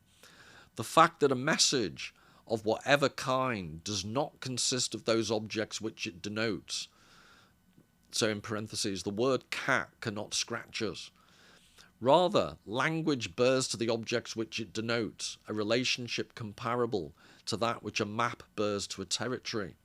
The fact that a message of whatever kind does not consist of those objects which it denotes. So in parentheses, the word cat cannot scratch us. Rather, language bears to the objects which it denotes a relationship comparable to that which a map bears to a territory.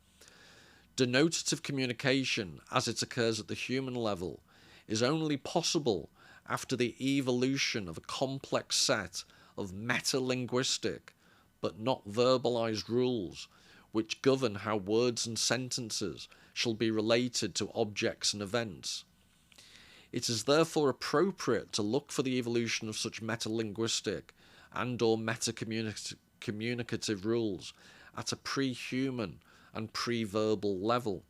Denotative communication, as it occurs at the human level, is only possible after the evolution of a complex set of meta-linguistic, but not verbalized rules, which govern how words and sentences shall be related to objects and events. It is therefore appropriate to look for the evolution of such meta-linguistic and/or meta-communicative rules at a pre-human and pre-verbal level.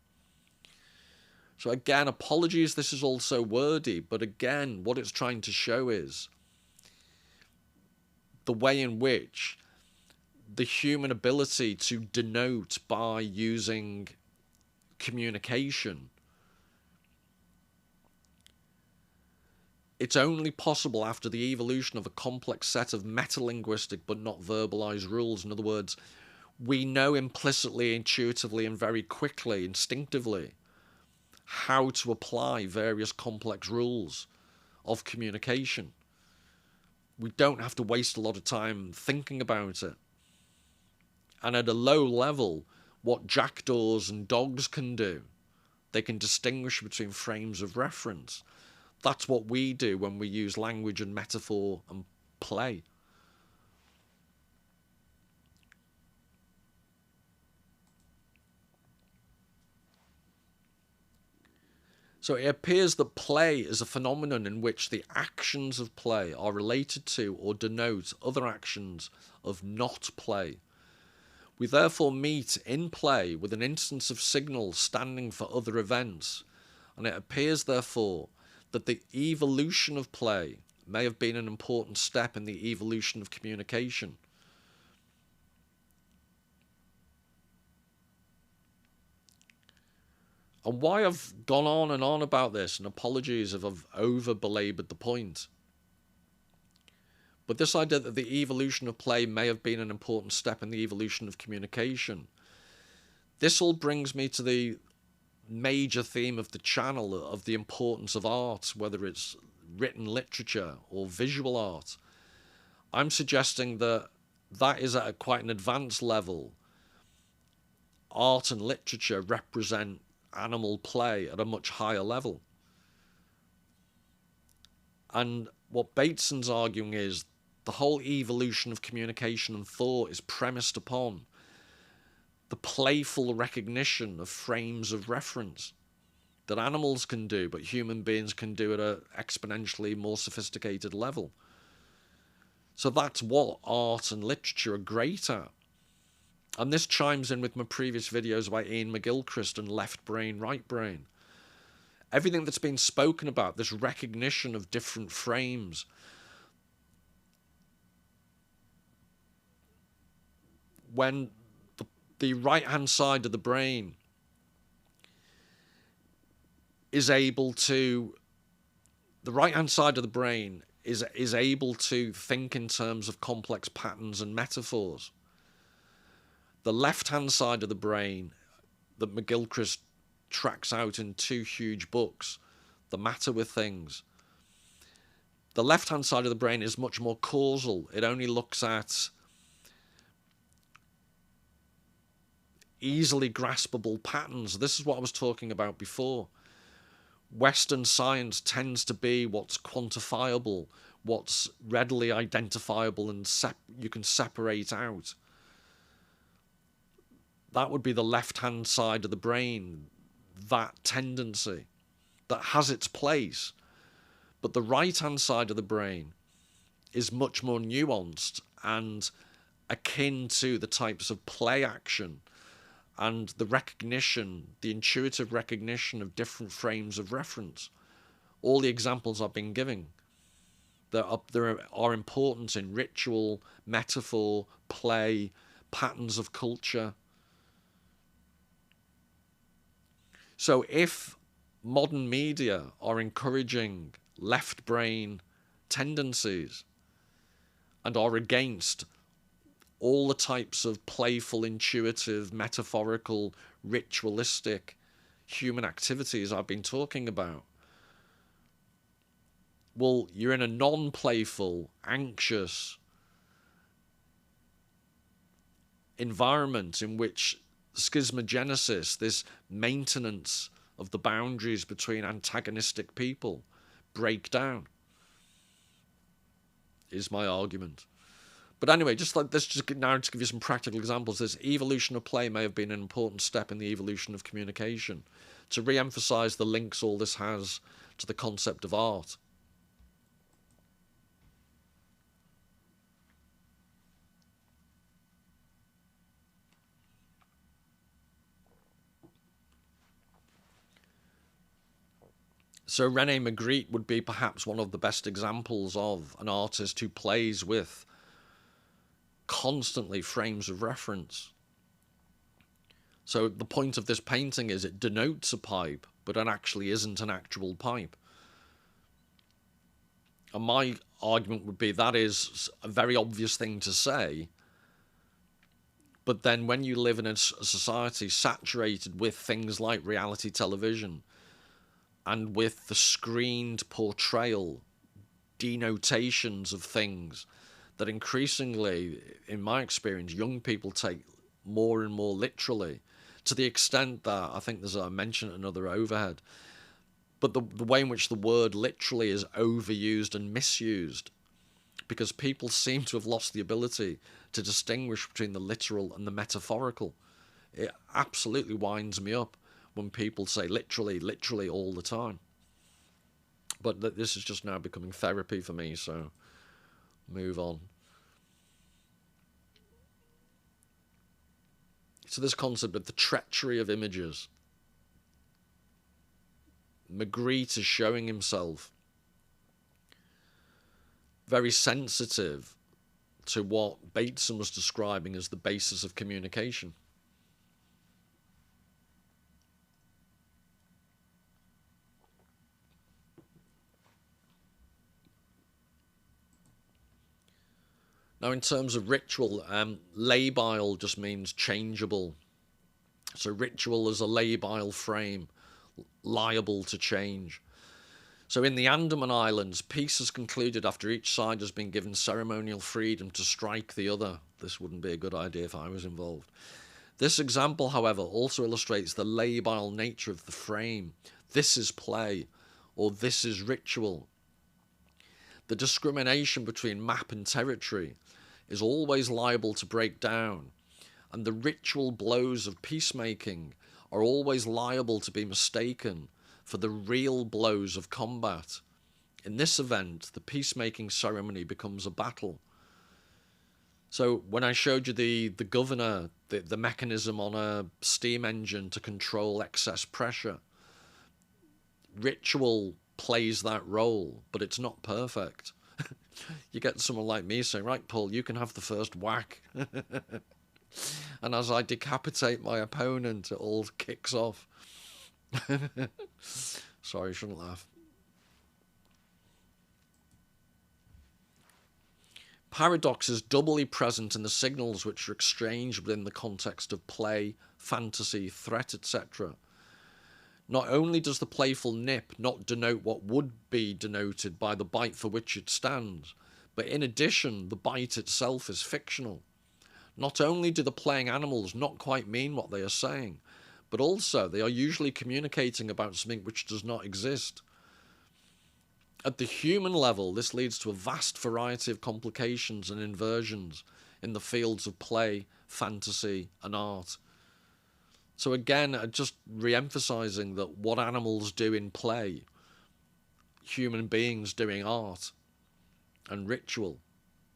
So again, apologies, this is also wordy, but again, what it's trying to show is the way in which the human ability to denote by using communication, it's only possible after the evolution of a complex set of metalinguistic but not verbalized rules. In other words, we know implicitly, intuitively, and very quickly, instinctively, how to apply various complex rules of communication. We don't have to waste a lot of time thinking about it. And at a low level, what jackdaws and dogs can do, they can distinguish between frames of reference. That's what we do when we use language and metaphor and play. So it appears that play is a phenomenon in which the actions of play are related to or denote other actions of not play. We therefore meet in play with an instance of signal standing for other events, and it appears therefore that the evolution of play may have been an important step in the evolution of communication. And why I've gone on and on about this, and apologies if I've over-belaboured the point, but this idea that the evolution of play may have been an important step in the evolution of communication, this all brings me to the major theme of the channel, of the importance of art, whether it's written literature or visual art. I'm suggesting that that is at quite an advanced level. Art and literature represent animal play at a much higher level. And what Bateson's arguing is the whole evolution of communication and thought is premised upon the playful recognition of frames of reference that animals can do, but human beings can do at an exponentially more sophisticated level. So that's what art and literature are great at. And this chimes in with my previous videos by Ian McGilchrist and left brain, right brain. Everything that's been spoken about, this recognition of different frames, when the right-hand side of the brain is able to, the right-hand side of the brain is able to think in terms of complex patterns and metaphors. The left-hand side of the brain that McGilchrist tracks out in two huge books, The Matter with Things, the left-hand side of the brain is much more causal. It only looks at easily graspable patterns. This is what I was talking about before. Western science tends to be what's quantifiable, what's readily identifiable and you can separate out. That would be the left-hand side of the brain, that tendency that has its place. But the right-hand side of the brain is much more nuanced and akin to the types of play action and the recognition, the intuitive recognition of different frames of reference. All the examples I've been giving that are important in ritual, metaphor, play, patterns of culture. So if modern media are encouraging left brain tendencies and are against all the types of playful, intuitive, metaphorical, ritualistic human activities I've been talking about, well, you're in a non-playful, anxious environment in which schismogenesis, this maintenance of the boundaries between antagonistic people, break down, is my argument. But anyway, just like this, just now to give you some practical examples, this evolution of play may have been an important step in the evolution of communication, to re-emphasize the links all this has to the concept of art. So René Magritte would be perhaps one of the best examples of an artist who plays with constantly frames of reference. So the point of this painting is it denotes a pipe, but it actually isn't an actual pipe. And my argument would be that is a very obvious thing to say, but then when you live in a society saturated with things like reality television and with the screened portrayal, denotations of things that increasingly, in my experience, young people take more and more literally, to the extent that I think there's, I mentioned another overhead, but the way in which the word literally is overused and misused. because people seem to have lost the ability to distinguish between the literal and the metaphorical. It absolutely winds me up when people say literally, literally all the time. But this is just now becoming therapy for me, so move on. So this concept of the treachery of images. Magritte is showing himself very sensitive to what Bateson was describing as the basis of communication. Now, in terms of ritual, labile just means changeable. So ritual is a labile frame, liable to change. So in the Andaman Islands, peace is concluded after each side has been given ceremonial freedom to strike the other. This wouldn't be a good idea if I was involved. This example, however, also illustrates the labile nature of the frame. This is play, or this is ritual. The discrimination between map and territory is always liable to break down, and the ritual blows of peacemaking are always liable to be mistaken for the real blows of combat. In this event, the peacemaking ceremony becomes a battle. So when I showed you the governor, the mechanism on a steam engine to control excess pressure, ritual plays that role, but it's not perfect. You get someone like me saying, right, Paul, you can have the first whack. And as I decapitate my opponent, it all kicks off. Sorry, I shouldn't laugh. Paradox is doubly present in the signals which are exchanged within the context of play, fantasy, threat, etc. Not only does the playful nip not denote what would be denoted by the bite for which it stands, but in addition, the bite itself is fictional. Not only do the playing animals not quite mean what they are saying, but also they are usually communicating about something which does not exist. At the human level, this leads to a vast variety of complications and inversions in the fields of play, fantasy, and art. So again, just re-emphasizing that what animals do in play, human beings doing art and ritual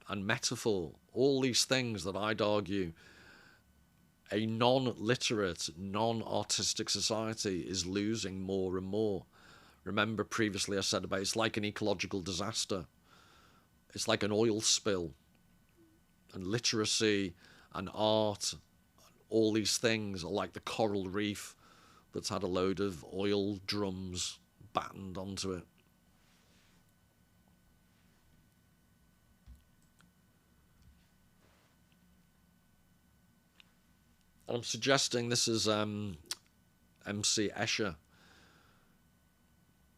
and metaphor, all these things that I'd argue a non-literate, non-artistic society is losing more and more. Remember previously I said about it's like an ecological disaster. It's like an oil spill. And literacy and art, all these things are like the coral reef that's had a load of oil drums battened onto it. And I'm suggesting this is MC Escher.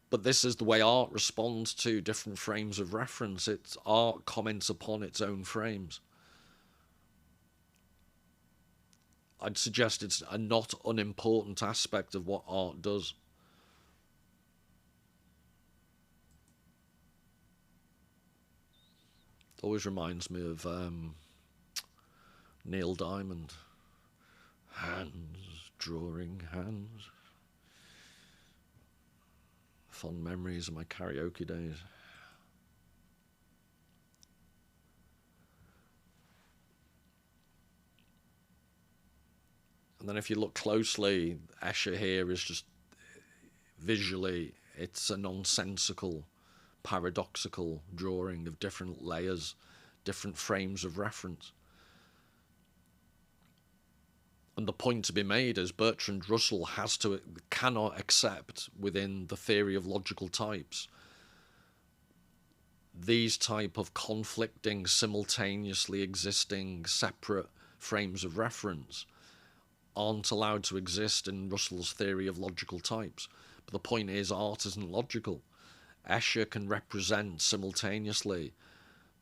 But this is the way art responds to different frames of reference. Its art comments upon its own frames. I'd suggest it's a not unimportant aspect of what art does. Always reminds me of Neil Diamond. Hands, drawing hands. Fond memories of my karaoke days. And then if you look closely, Escher here is just visually, it's a nonsensical, paradoxical drawing of different layers, different frames of reference. And the point to be made is Bertrand Russell cannot accept within the theory of logical types these type of conflicting, simultaneously existing, separate frames of reference aren't allowed to exist in Russell's theory of logical types. But the point is, art isn't logical. Escher can represent simultaneously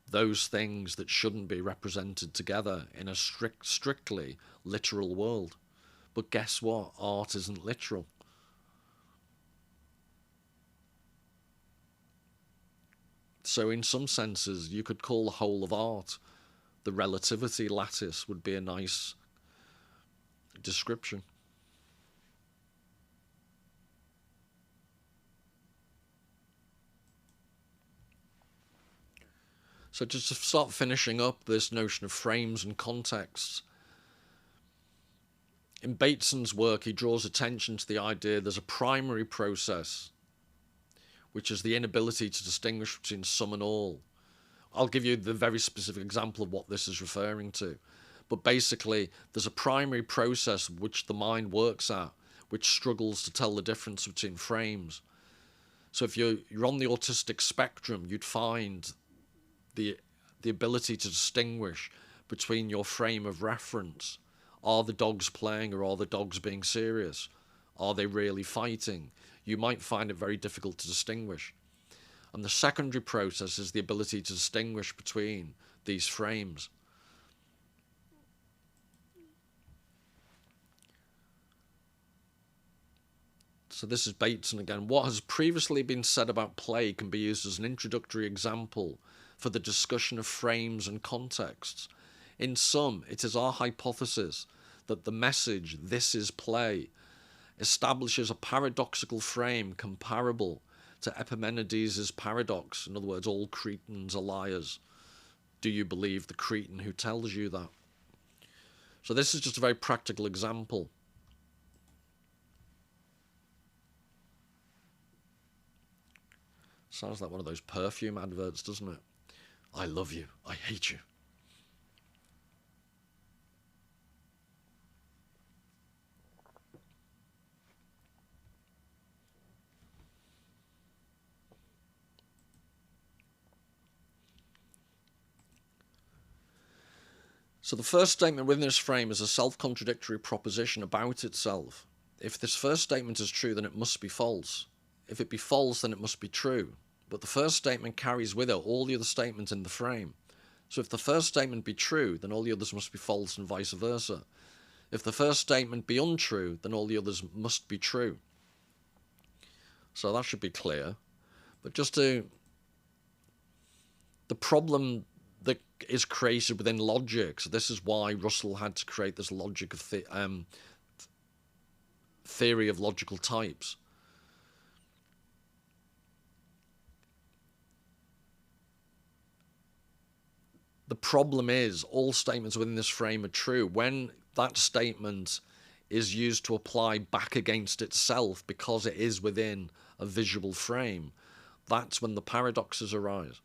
those things that shouldn't be represented together in a strictly literal world. But guess what? Art isn't literal. So in some senses, you could call the whole of art the relativity lattice, would be a nice description. So just to start finishing up this notion of frames and contexts, in Bateson's work, he draws attention to the idea there's a primary process, which is the inability to distinguish between some and all. I'll give you the very specific example of what this is referring to. But basically, there's a primary process which the mind works at, which struggles to tell the difference between frames. So if you're on the autistic spectrum, you'd find the ability to distinguish between your frame of reference. Are the dogs playing, or are the dogs being serious? Are they really fighting? You might find it very difficult to distinguish. And the secondary process is the ability to distinguish between these frames. So this is Bateson again. What has previously been said about play can be used as an introductory example for the discussion of frames and contexts. In sum, it is our hypothesis that the message, "this is play," establishes a paradoxical frame comparable to Epimenides' paradox. In other words, all Cretans are liars. Do you believe the Cretan who tells you that? So this is just a very practical example. Sounds like one of those perfume adverts, doesn't it? I love you. I hate you. So the first statement within this frame is a self-contradictory proposition about itself. If this first statement is true, then it must be false. If it be false, then it must be true. But the first statement carries with it all the other statements in the frame. So if the first statement be true, then all the others must be false, and vice versa. If the first statement be untrue, then all the others must be true. So that should be clear. But just to... the problem that is created within logic, so this is why Russell had to create this logic of theory of logical types. The problem is all statements within this frame are true. When that statement is used to apply back against itself because it is within a visual frame, that's when the paradoxes arise.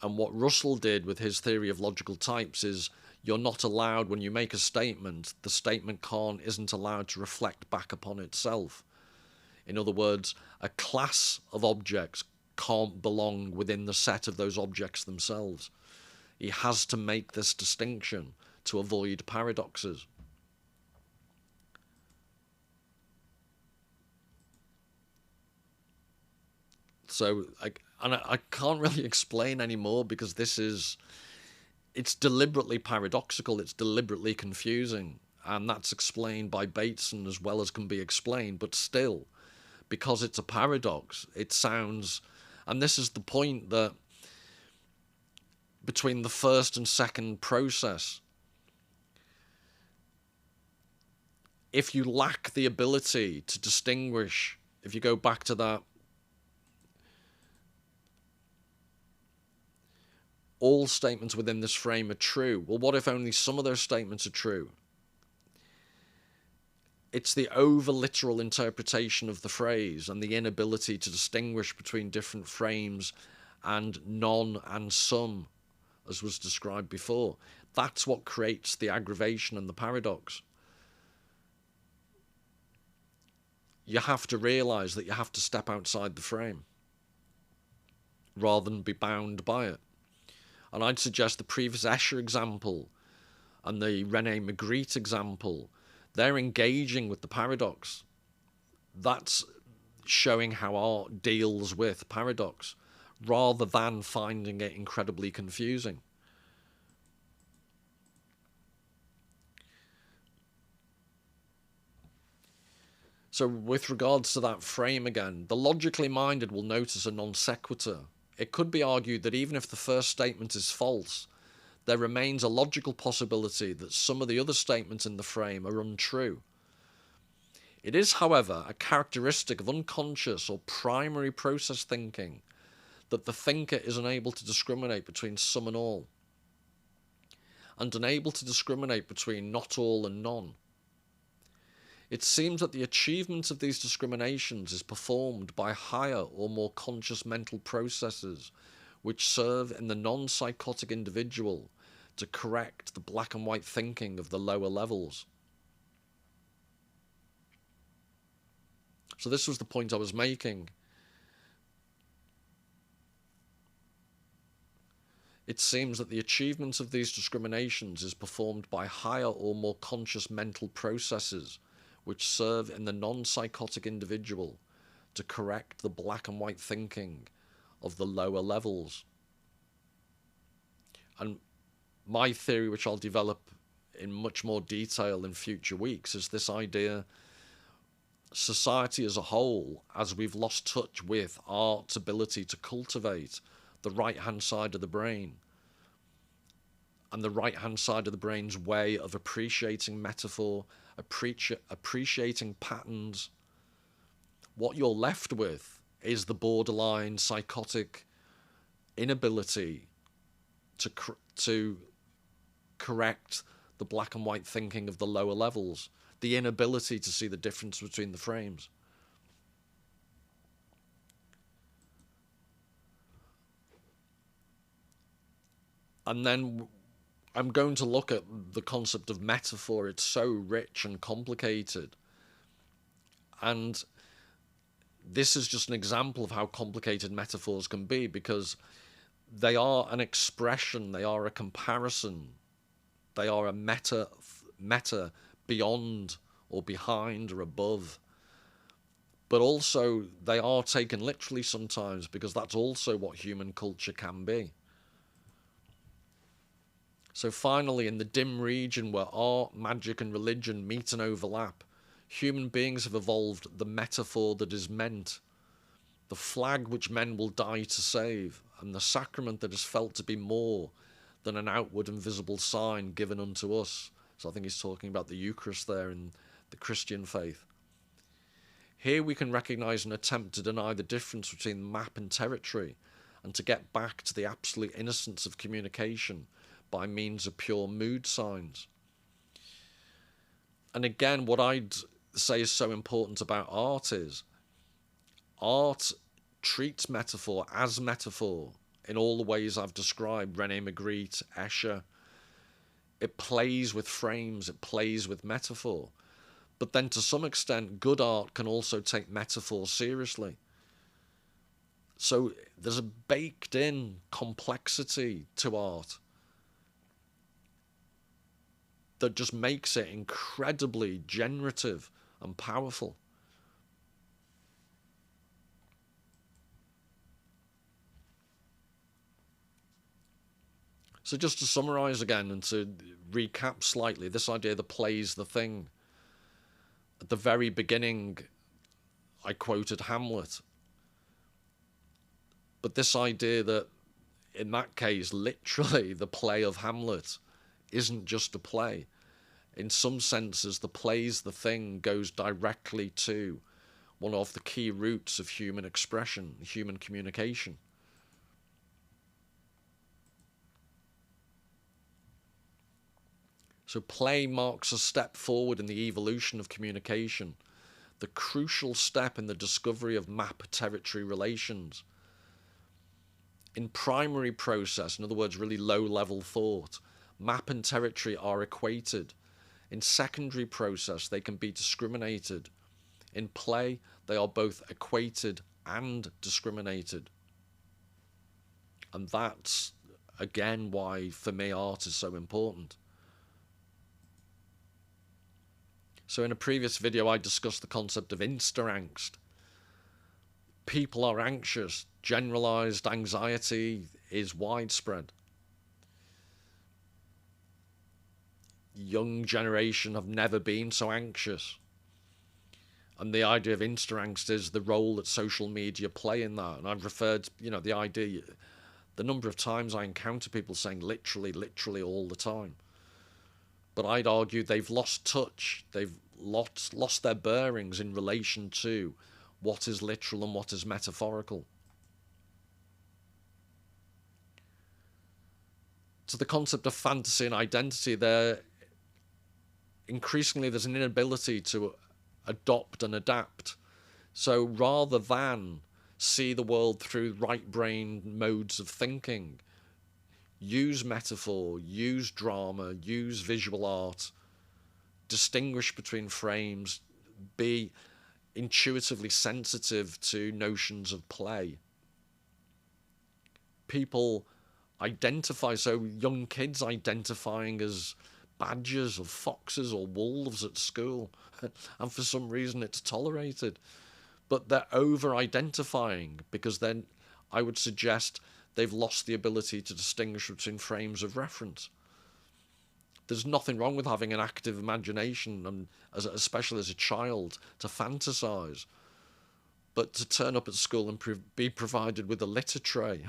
And what Russell did with his theory of logical types is you're not allowed, when you make a statement, the statement isn't allowed to reflect back upon itself. In other words, a class of objects can't belong within the set of those objects themselves. He has to make this distinction to avoid paradoxes. So I can't really explain anymore because it's deliberately paradoxical, it's deliberately confusing, and that's explained by Bateson as well as can be explained, but still, because it's a paradox, it sounds... And this is the point, that between the first and second process, if you lack the ability to distinguish, if you go back to that, all statements within this frame are true. Well, what if only some of those statements are true? It's the over-literal interpretation of the phrase and the inability to distinguish between different frames and none and some, as was described before. That's what creates the aggravation and the paradox. You have to realise that you have to step outside the frame rather than be bound by it. And I'd suggest the previous Escher example and the René Magritte example, they're engaging with the paradox. That's showing how art deals with paradox, rather than finding it incredibly confusing. So with regards to that frame again, the logically minded will notice a non sequitur. It could be argued that even if the first statement is false, there remains a logical possibility that some of the other statements in the frame are untrue. It is, however, a characteristic of unconscious or primary process thinking that the thinker is unable to discriminate between some and all, and unable to discriminate between not all and none. It seems that the achievement of these discriminations is performed by higher or more conscious mental processes which serve in the non-psychotic individual to correct the black and white thinking of the lower levels. So this was the point I was making. It seems that the achievement of these discriminations is performed by higher or more conscious mental processes which serve in the non-psychotic individual to correct the black and white thinking of the lower levels. And my theory, which I'll develop in much more detail in future weeks, is this idea: society as a whole, as we've lost touch with art's ability to cultivate the right-hand side of the brain, and the right-hand side of the brain's way of appreciating metaphor, appreciating patterns, what you're left with is the borderline psychotic inability to correct the black and white thinking of the lower levels, the inability to see the difference between the frames. And then I'm going to look at the concept of metaphor. It's so rich and complicated. And this is just an example of how complicated metaphors can be, because they are an expression, they are a comparison, they are a meta beyond or behind or above. But also they are taken literally sometimes, because that's also what human culture can be. So finally, in the dim region where art, magic and religion meet and overlap, human beings have evolved the metaphor that is meant, the flag which men will die to save, and the sacrament that is felt to be more than an outward and visible sign given unto us. So I think he's talking about the Eucharist there in the Christian faith. Here we can recognise an attempt to deny the difference between map and territory, and to get back to the absolute innocence of communication by means of pure mood signs. And again, what I'd say is so important about art is art treats metaphor as metaphor in all the ways I've described: René Magritte, Escher. It plays with frames, it plays with metaphor. But then to some extent, good art can also take metaphor seriously. So there's a baked in complexity to art that just makes it incredibly generative and powerful. So just to summarise again and to recap slightly, this idea that plays the thing. At the very beginning, I quoted Hamlet. But this idea that, in that case, literally the play of Hamlet isn't just a play. In some senses, the plays the thing goes directly to one of the key roots of human expression, human communication. So play marks a step forward in the evolution of communication, the crucial step in the discovery of map-territory relations. In primary process, in other words, really low-level thought, map and territory are equated. In secondary process, they can be discriminated. In play, they are both equated and discriminated. And that's, again, why, for me, art is so important. So in a previous video, I discussed the concept of insta-angst. People are anxious. Generalized anxiety is widespread. Young generation have never been so anxious. And the idea of interangst is the role that social media play in that. And I've referred, the idea, the number of times I encounter people saying literally, literally all the time. But I'd argue they've lost touch. They've lost their bearings in relation to what is literal and what is metaphorical. So the concept of fantasy and identity, increasingly there's an inability to adopt and adapt. So rather than see the world through right-brain modes of thinking, use metaphor, use drama, use visual art, distinguish between frames, be intuitively sensitive to notions of play. People identify, so young kids identifying as badgers or foxes or wolves at school, and for some reason it's tolerated. But they're over-identifying because then I would suggest they've lost the ability to distinguish between frames of reference. There's nothing wrong with having an active imagination, and especially as a child, to fantasize. But to turn up at school and be provided with a litter tray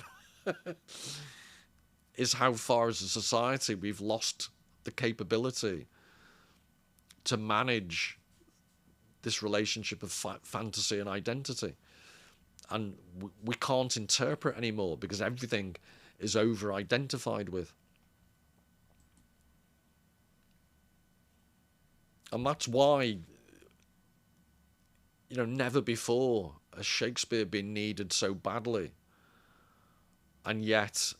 is how far as a society we've lost the capability to manage this relationship of fantasy and identity. And we can't interpret anymore because everything is over-identified with. And that's why, never before has Shakespeare been needed so badly. And yet,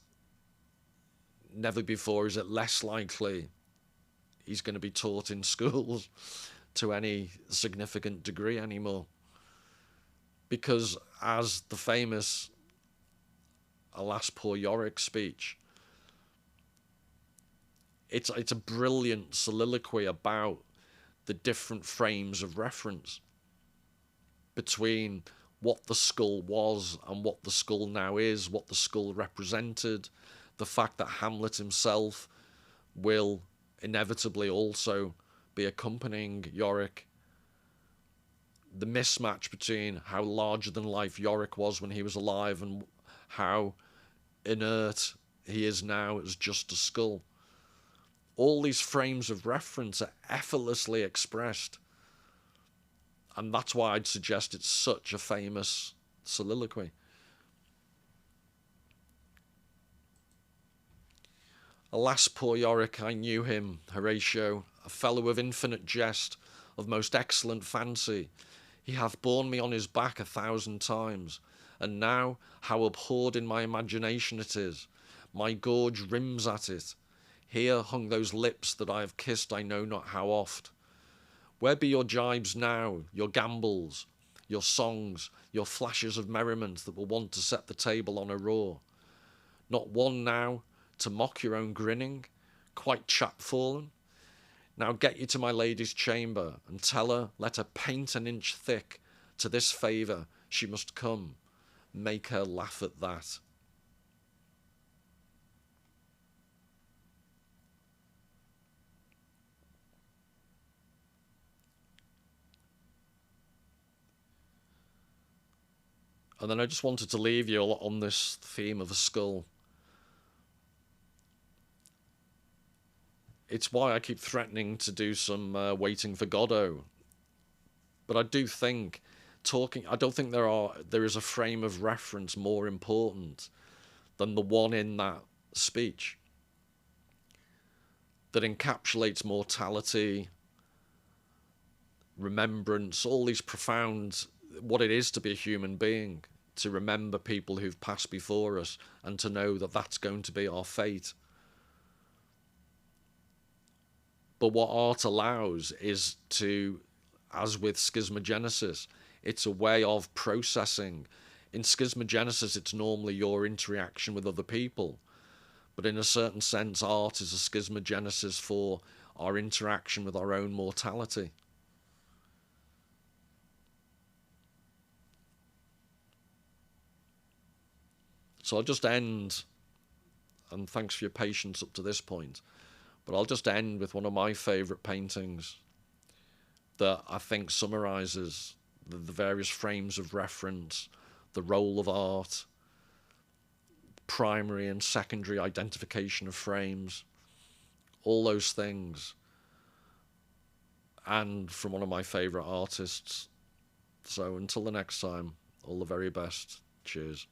never before is it less likely he's going to be taught in schools to any significant degree anymore. Because as the famous Alas Poor Yorick speech, it's a brilliant soliloquy about the different frames of reference between what the skull was and what the skull now is, what the skull represented, the fact that Hamlet himself will inevitably also be accompanying Yorick, the mismatch between how larger than life Yorick was when he was alive and how inert he is now as just a skull. All these frames of reference are effortlessly expressed. And that's why I'd suggest it's such a famous soliloquy. Alas, poor Yorick, I knew him, Horatio, a fellow of infinite jest, of most excellent fancy. He hath borne me on his back 1,000 times, and now how abhorred in my imagination it is. My gorge rims at it. Here hung those lips that I have kissed I know not how oft. Where be your jibes now, your gambols, your songs, your flashes of merriment that were wont to set the table on a roar? Not one now, to mock your own grinning, quite chapfallen? Now get you to my lady's chamber, and tell her, let her paint an inch thick, to this favour she must come, make her laugh at that. And then I just wanted to leave you on this theme of a skull. It's why I keep threatening to do some Waiting for Godot. But I do think I don't think there is a frame of reference more important than the one in that speech that encapsulates mortality, remembrance, all these profound, what it is to be a human being, to remember people who've passed before us and to know that that's going to be our fate. But what art allows is to, as with Schismogenesis, it's a way of processing. In Schismogenesis, it's normally your interaction with other people. But in a certain sense, art is a schismogenesis for our interaction with our own mortality. So I'll just end, and thanks for your patience up to this point, but I'll just end with one of my favourite paintings that I think summarises the various frames of reference, the role of art, primary and secondary identification of frames, all those things. And from one of my favourite artists. So until the next time, all the very best. Cheers.